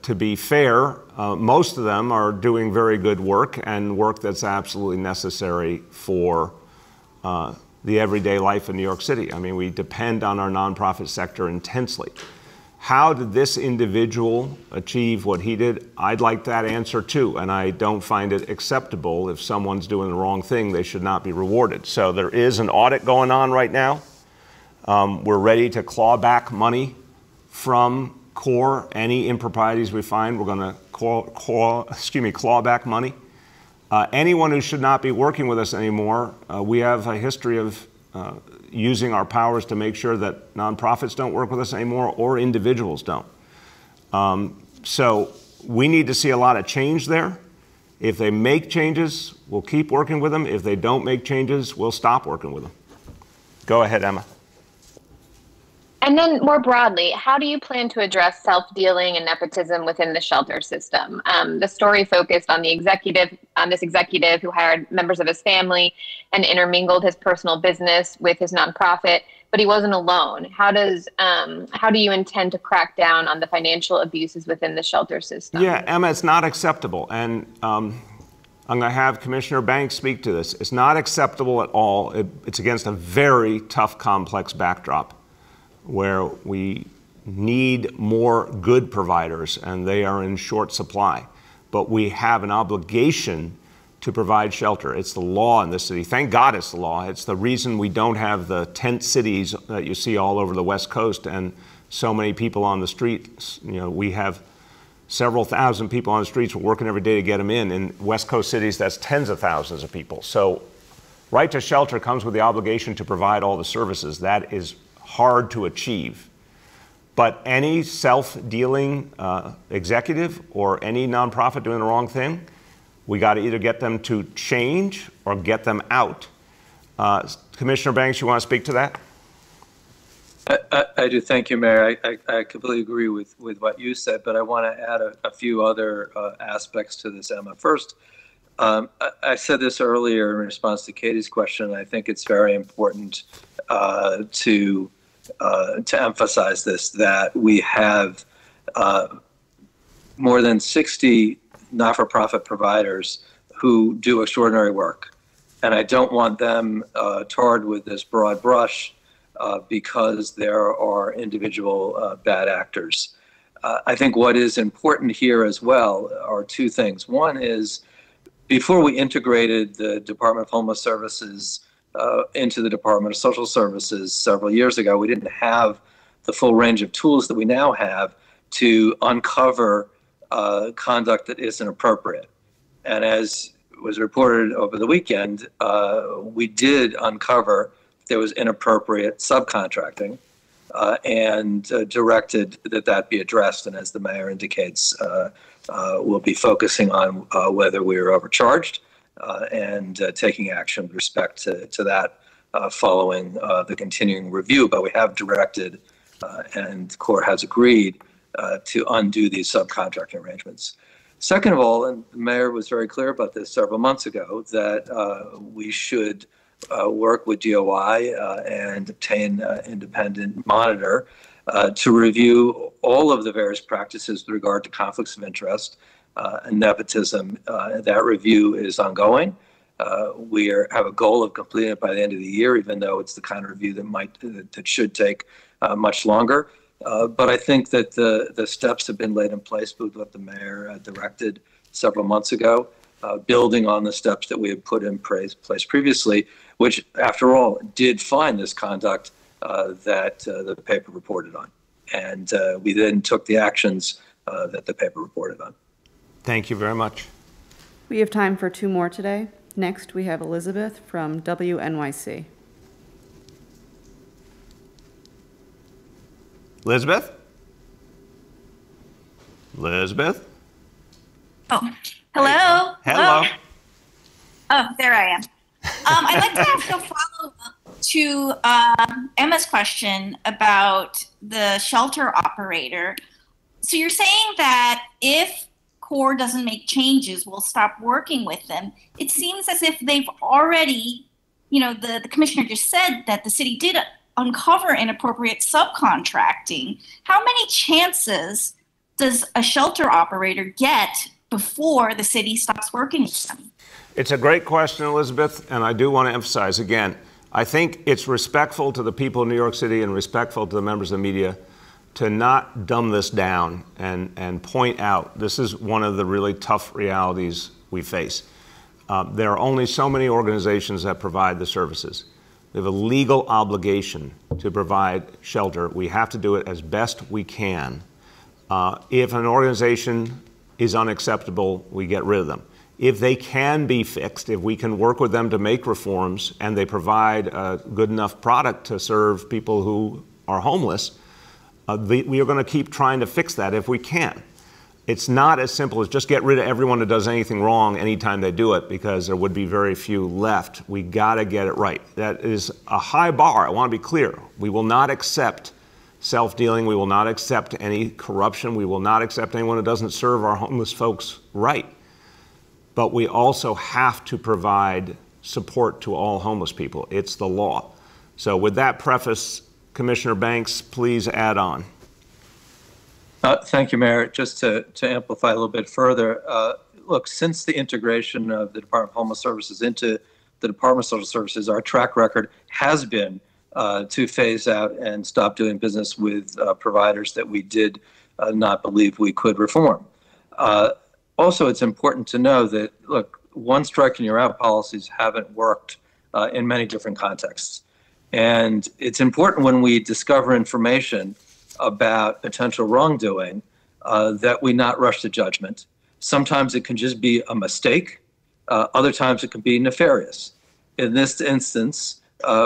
to be fair, most of them are doing very good work and work that's absolutely necessary for the everyday life in New York City. I mean, we depend on our nonprofit sector intensely. How did this individual achieve what he did? I'd like that answer too, and I don't find it acceptable if someone's doing the wrong thing, they should not be rewarded. So there is an audit going on right now. We're ready to claw back money from CORE. Any improprieties we find, we're going to claw back money. Anyone who should not be working with us anymore, we have a history of using our powers to make sure that nonprofits don't work with us anymore or individuals don't. So we need to see a lot of change there. If they make changes, we'll keep working with them. If they don't make changes, we'll stop working with them. Go ahead, Emma. And then more broadly, how do you plan to address self-dealing and nepotism within the shelter system? The story focused on this executive who hired members of his family and intermingled his personal business with his nonprofit, but he wasn't alone. How do you intend to crack down on the financial abuses within the shelter system? Yeah, Emma, it's not acceptable. And I'm going to have Commissioner Banks speak to this. It's not acceptable at all. It's against a very tough, complex backdrop, where we need more good providers, and they are in short supply. But we have an obligation to provide shelter. It's the law in this city. Thank God it's the law. It's the reason we don't have the tent cities that you see all over the West Coast and so many people on the streets. You know, we have several thousand people on the streets. We're working every day to get them in. In West Coast cities, that's tens of thousands of people. So right to shelter comes with the obligation to provide all the services. That is hard to achieve. But any self-dealing executive or any nonprofit doing the wrong thing, we got to either get them to change or get them out. Commissioner Banks, you want to speak to that? I do. Thank you, Mayor. I completely agree with what you said, but I want to add a few other aspects to this, Emma. First, I said this earlier in response to Katie's question. I think it's very important to emphasize this, that we have more than 60 not-for-profit providers who do extraordinary work. And I don't want them tarred with this broad brush because there are individual bad actors. I think what is important here as well are two things. One is, before we integrated the Department of Homeless Services into the Department of Social Services several years ago, we didn't have the full range of tools that we now have to uncover conduct that isn't appropriate. And as was reported over the weekend, we did uncover there was inappropriate subcontracting and directed that be addressed. And as the mayor indicates, we'll be focusing on whether we were overcharged and taking action with respect to that following the continuing review. But we have directed and the Corps has agreed to undo these subcontracting arrangements. Second of all, and the mayor was very clear about this several months ago, that we should work with DOI and obtain independent monitor to review all of the various practices with regard to conflicts of interest and nepotism. That review is ongoing. We have a goal of completing it by the end of the year, even though it's the kind of review that should take much longer. But I think that the steps have been laid in place with what the mayor directed several months ago, building on the steps that we had put in place previously, which, after all, did find this conduct that the paper reported on. And we then took the actions that the paper reported on. Thank you very much. We have time for 2 more today. Next, we have Elizabeth from WNYC. Elizabeth? Elizabeth? Oh, hello? Hello. Oh, there I am. I'd like to ask a follow-up to Emma's question about the shelter operator. So you're saying that if Corps doesn't make changes, we'll stop working with them. It seems as if they've already, the commissioner just said that the city did uncover inappropriate subcontracting. How many chances does a shelter operator get before the city stops working with them? It's a great question, Elizabeth, and I do want to emphasize again, I think it's respectful to the people of New York City and respectful to the members of the media to not dumb this down and point out this is one of the really tough realities we face. There are only so many organizations that provide the services. We have a legal obligation to provide shelter. We have to do it as best we can. If an organization is unacceptable, we get rid of them. If they can be fixed, if we can work with them to make reforms and they provide a good enough product to serve people who are homeless, we are going to keep trying to fix that if we can. It's not as simple as just get rid of everyone who does anything wrong anytime they do it, because there would be very few left. We got to get it right. That is a high bar. I want to be clear. We will not accept self-dealing. We will not accept any corruption. We will not accept anyone who doesn't serve our homeless folks right. But we also have to provide support to all homeless people. It's the law. So with that preface, Commissioner Banks, please add on. Thank you, Mayor. Just to amplify a little bit further, look, since the integration of the Department of Homeless Services into the Department of Social Services, our track record has been to phase out and stop doing business with providers that we did not believe we could reform. Also, it's important to know that, look, one strike and you're out policies haven't worked in many different contexts. And it's important when we discover information about potential wrongdoing that we not rush to judgment. Sometimes it can just be a mistake. Other times it can be nefarious. In this instance,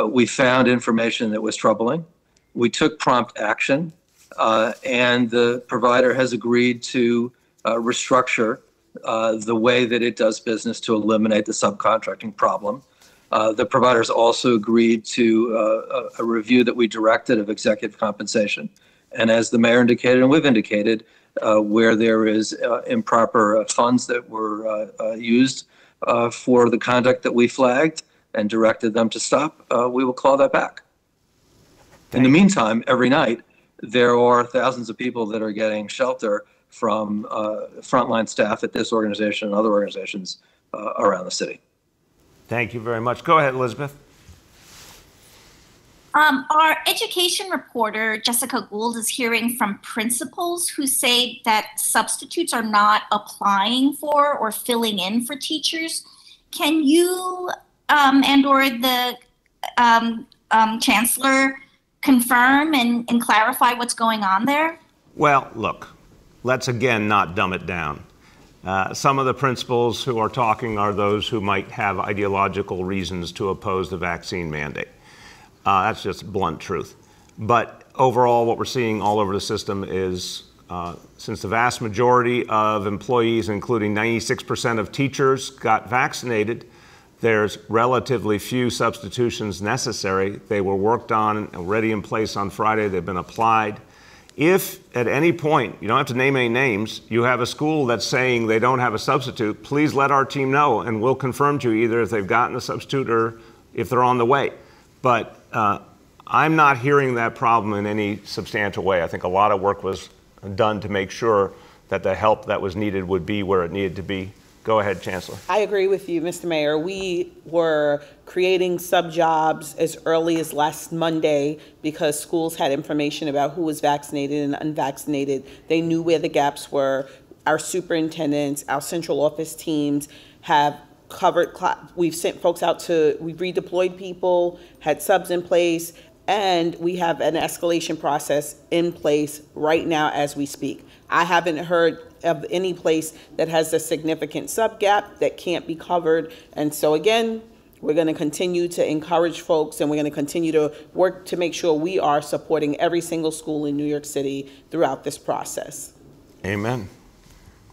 we found information that was troubling. We took prompt action, and the provider has agreed to restructure the way that it does business to eliminate the subcontracting problem. The providers also agreed to a review that we directed of executive compensation. And as the mayor indicated, and we've indicated, where there is improper funds that were used for the conduct that we flagged and directed them to stop, we will claw that back. In the meantime, every night, there are thousands of people that are getting shelter from frontline staff at this organization and other organizations around the city. Thank you very much. Go ahead, Elizabeth. Our education reporter, Jessica Gould, is hearing from principals who say that substitutes are not applying for or filling in for teachers. Can you and/or the chancellor confirm and clarify what's going on there? Well, look, let's again not dumb it down. Some of the principals who are talking are those who might have ideological reasons to oppose the vaccine mandate. That's just blunt truth. But overall, what we're seeing all over the system is since the vast majority of employees, including 96% of teachers, got vaccinated, There's relatively few substitutions necessary. They were worked on and already in place on Friday. They've been applied. If at any point, you don't have to name any names, you have a school that's saying they don't have a substitute, please let our team know and we'll confirm to you either if they've gotten a substitute or if they're on the way. But I'm not hearing that problem in any substantial way. I think a lot of work was done to make sure that the help that was needed would be where it needed to be. Go ahead, Chancellor. I agree with you, Mr. Mayor. We were creating sub-jobs as early as last Monday because schools had information about who was vaccinated and unvaccinated. They knew where the gaps were. Our superintendents, our central office teams have covered, we've sent folks out we've redeployed people, had subs in place, and we have an escalation process in place right now as we speak. I haven't heard of any place that has a significant sub gap that can't be covered. And so again, we're going to continue to encourage folks and we're going to continue to work to make sure we are supporting every single school in New York City throughout this process. Amen.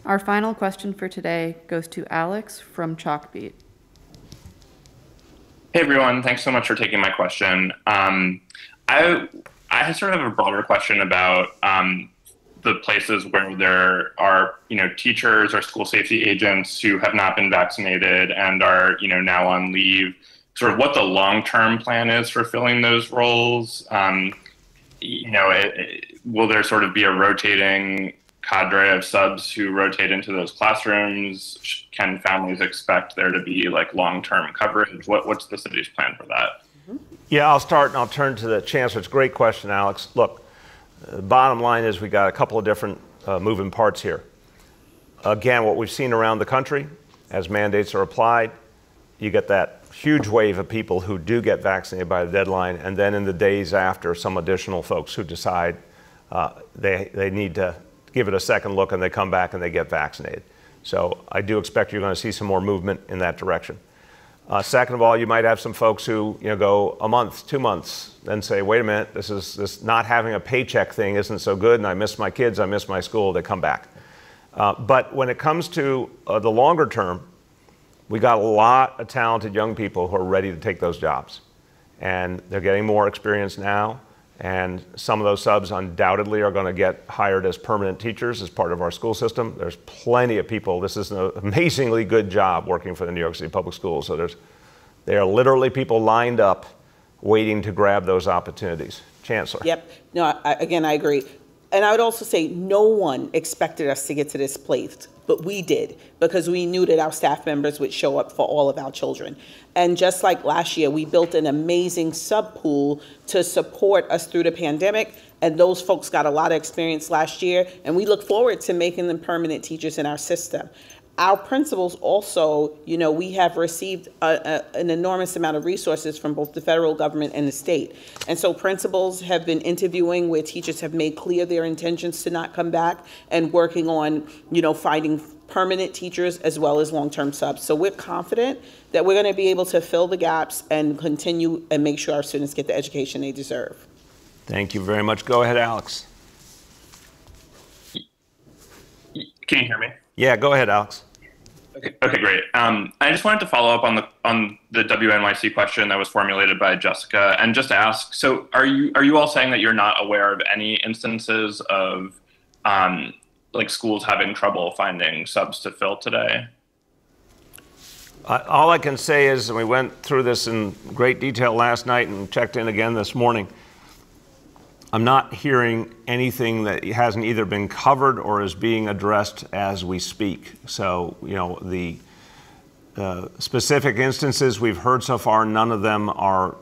Our final question for today goes to Alex from Chalkbeat. Hey everyone, thanks so much for taking my question. I sort of have a broader question about the places where there are, teachers or school safety agents who have not been vaccinated and are, now on leave. Sort of what the long-term plan is for filling those roles. Will there sort of be a rotating cadre of subs who rotate into those classrooms? Can families expect there to be like long-term coverage? What's the city's plan for that? Yeah, I'll start and I'll turn to the Chancellor. It's a great question, Alex. Look, bottom line is we got a couple of different moving parts here. Again, what we've seen around the country, as mandates are applied, you get that huge wave of people who do get vaccinated by the deadline, and then in the days after, some additional folks who decide they need to give it a second look and they come back and they get vaccinated. So I do expect you're going to see some more movement in that direction. Second of all, you might have some folks who go a month, 2 months, then say, wait a minute, this not having a paycheck thing isn't so good, and I miss my kids, I miss my school, they come back. But when it comes to the longer term, we got a lot of talented young people who are ready to take those jobs. And they're getting more experience now, and some of those subs undoubtedly are going to get hired as permanent teachers as part of our school system. There's plenty of people. This is an amazingly good job working for the New York City Public Schools. So there are literally people lined up waiting to grab those opportunities. Chancellor. Yep. No, again, I agree. And I would also say no one expected us to get to this place, but we did, because we knew that our staff members would show up for all of our children. And just like last year, we built an amazing sub pool to support us through the pandemic. And those folks got a lot of experience last year. And we look forward to making them permanent teachers in our system. Our principals also, we have received an enormous amount of resources from both the federal government and the state. And so principals have been interviewing where teachers have made clear their intentions to not come back and working on, finding permanent teachers as well as long-term subs. So we're confident that we're going to be able to fill the gaps and continue and make sure our students get the education they deserve. Thank you very much. Go ahead, Alex. Can you hear me? Yeah, go ahead, Alex. Okay, great. I just wanted to follow up on the WNYC question that was formulated by Jessica, and just ask. So, are you all saying that you're not aware of any instances of like schools having trouble finding subs to fill today? All I can say is, and we went through this in great detail last night and checked in again this morning, I'm not hearing anything that hasn't either been covered or is being addressed as we speak. So, the specific instances we've heard so far, none of them are,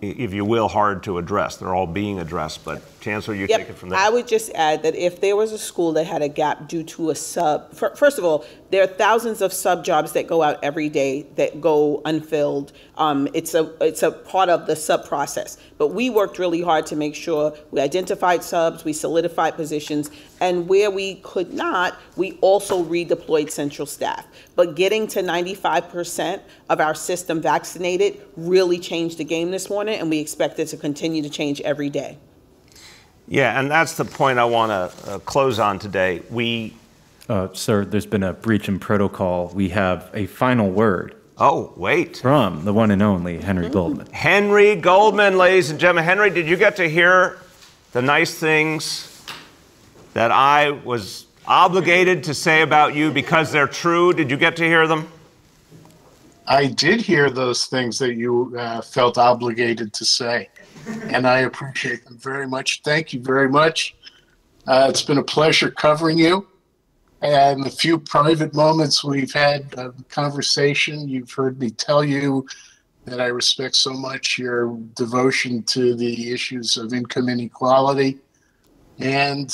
if you will, hard to address. They're all being addressed. But Chancellor, you take it from there. I would just add that if there was a school that had a gap due to a sub, first of all, there are thousands of sub jobs that go out every day that go unfilled. It's a part of the sub process. But we worked really hard to make sure we identified subs, we solidified positions, and where we could not, we also redeployed central staff. But getting to 95% of our system vaccinated really changed the game this morning, and we expect it to continue to change every day. Yeah, and that's the point I want to close on today. Sir, there's been a breach in protocol. We have a final word Oh, wait. From the one and only Henry Goldman. Henry Goldman, ladies and gentlemen. Henry, did you get to hear the nice things that I was obligated to say about you because they're true? Did you get to hear them? I did hear those things that you felt obligated to say, and I appreciate them very much. Thank you very much. It's been a pleasure covering you. And the few private moments we've had of conversation, you've heard me tell you that I respect so much your devotion to the issues of income inequality. And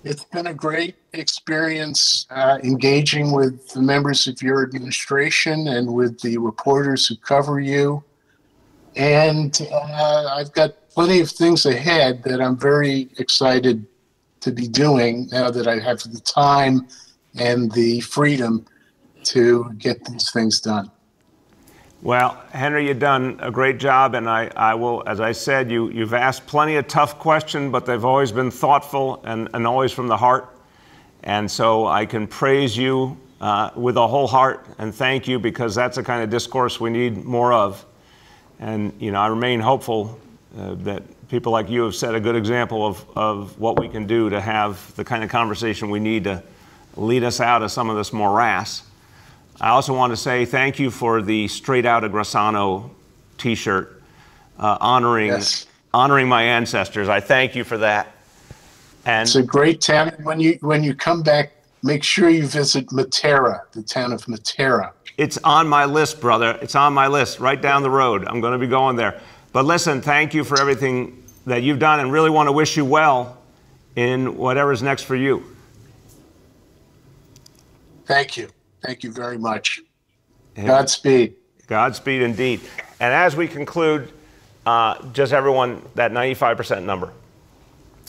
it's been a great experience engaging with the members of your administration and with the reporters who cover you. And I've got plenty of things ahead that I'm very excited to be doing now that I have the time and the freedom to get these things done. Well, Henry, you've done a great job, and I will, as I said, you've asked plenty of tough questions, but they've always been thoughtful and always from the heart. And so I can praise you with a whole heart and thank you, because that's the kind of discourse we need more of. And, you know, I remain hopeful that people like you have set a good example of what we can do to have the kind of conversation we need to lead us out of some of this morass. I also want to say thank you for the Straight Outta Grassano t-shirt honoring my ancestors. I thank you for that. And it's a great town. When you come back, make sure you visit Matera, the town of Matera. It's on my list, brother. It's on my list, right down the road. I'm going to be going there. But listen, thank you for everything that you've done, and really want to wish you well in whatever's next for you. Thank you. Thank you very much. Godspeed. Godspeed indeed. And as we conclude, just everyone, that 95% number.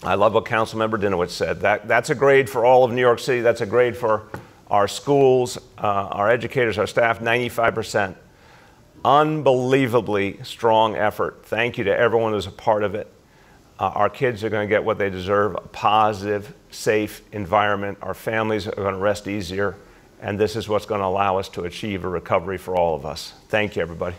I love what Councilmember Dinowitz said. That's a grade for all of New York City. That's a grade for our schools, our educators, our staff, 95%. Unbelievably strong effort. Thank you to everyone who's a part of it. Our kids are going to get what they deserve, a positive, safe environment. Our families are going to rest easier. And this is what's going to allow us to achieve a recovery for all of us. Thank you, everybody.